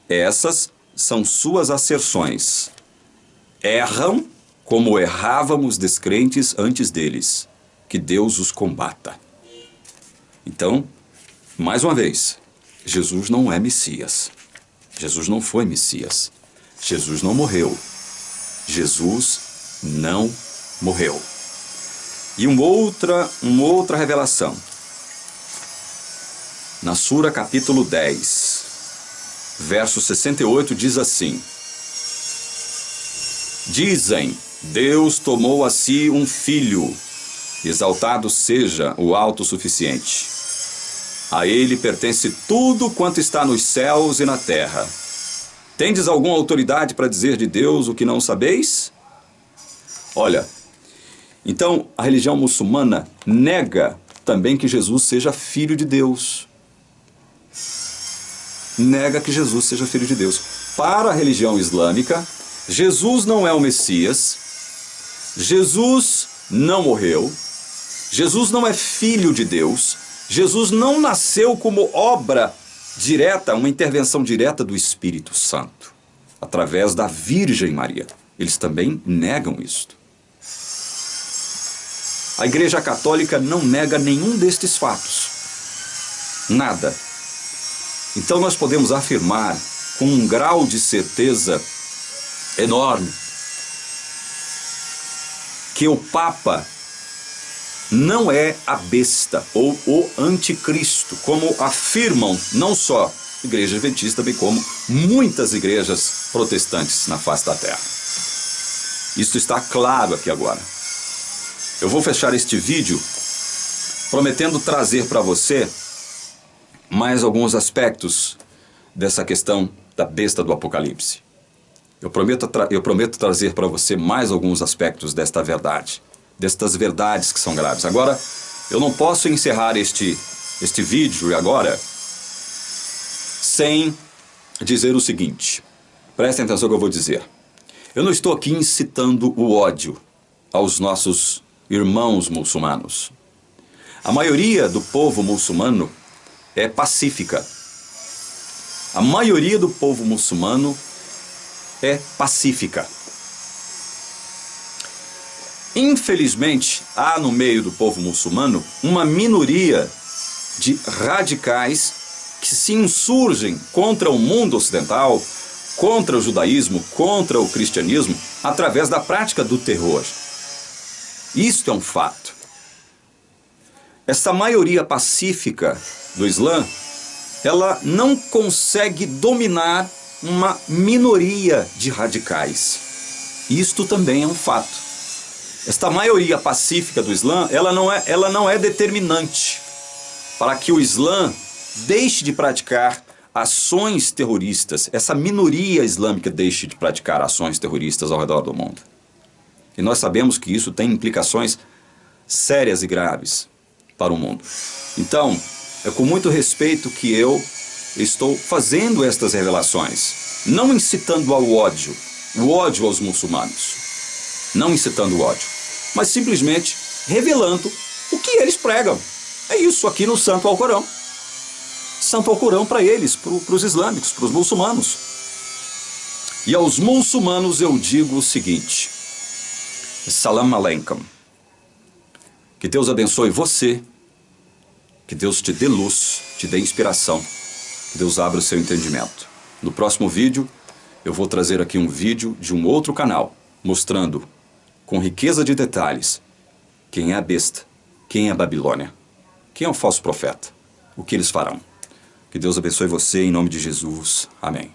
Essas são suas asserções. Erram como errávamos descrentes antes deles. Que Deus os combata. Então, mais uma vez, Jesus não é Messias. Jesus não foi Messias. Jesus não morreu. Jesus não morreu. E uma outra revelação. Na Sura capítulo 10, verso 68 diz assim: Dizem, Deus tomou a si um filho, exaltado seja o autossuficiente. A ele pertence tudo quanto está nos céus e na terra. Tendes alguma autoridade para dizer de Deus o que não sabeis? Olha, então a religião muçulmana nega também que Jesus seja filho de Deus. Nega que Jesus seja filho de Deus. Para a religião islâmica, Jesus não é o Messias, Jesus não morreu, Jesus não é filho de Deus, Jesus não nasceu como obra direta, uma intervenção direta do Espírito Santo, através da Virgem Maria. Eles também negam isto. A Igreja Católica não nega nenhum destes fatos. Nada. Então nós podemos afirmar com um grau de certeza enorme que o Papa não é a besta ou o anticristo, como afirmam não só a Igreja Adventista, bem como muitas igrejas protestantes na face da terra. Isso está claro aqui agora. Eu vou fechar este vídeo prometendo trazer para você mais alguns aspectos dessa questão da besta do Apocalipse. Eu prometo trazer para você mais alguns aspectos desta verdade, destas verdades que são graves. Agora, eu não posso encerrar este vídeo agora sem dizer o seguinte. Prestem atenção no que eu vou dizer. Eu não estou aqui incitando o ódio aos nossos irmãos muçulmanos. A maioria do povo muçulmano é pacífica. A maioria do povo muçulmano é pacífica. Infelizmente, há no meio do povo muçulmano uma minoria de radicais que se insurgem contra o mundo ocidental, contra o judaísmo, contra o cristianismo, através da prática do terror. Isto é um fato. Essa maioria pacífica do Islã, ela não consegue dominar uma minoria de radicais. Isto também é um fato. Esta maioria pacífica do Islã, ela não é determinante para que o Islã deixe de praticar ações terroristas. Essa minoria islâmica deixe de praticar ações terroristas ao redor do mundo. E nós sabemos que isso tem implicações sérias e graves para o mundo. Então, é com muito respeito que eu estou fazendo estas revelações, não incitando ao ódio, o ódio aos muçulmanos, não incitando o ódio, mas simplesmente revelando o que eles pregam. É isso aqui no Santo Alcorão. Santo Alcorão para eles, para os islâmicos, para os muçulmanos. E aos muçulmanos eu digo o seguinte: Salam Aleikum. Que Deus abençoe você, que Deus te dê luz, te dê inspiração, que Deus abra o seu entendimento. No próximo vídeo, eu vou trazer aqui um vídeo de um outro canal, mostrando com riqueza de detalhes quem é a besta, quem é a Babilônia, quem é o falso profeta, o que eles farão. Que Deus abençoe você em nome de Jesus. Amém.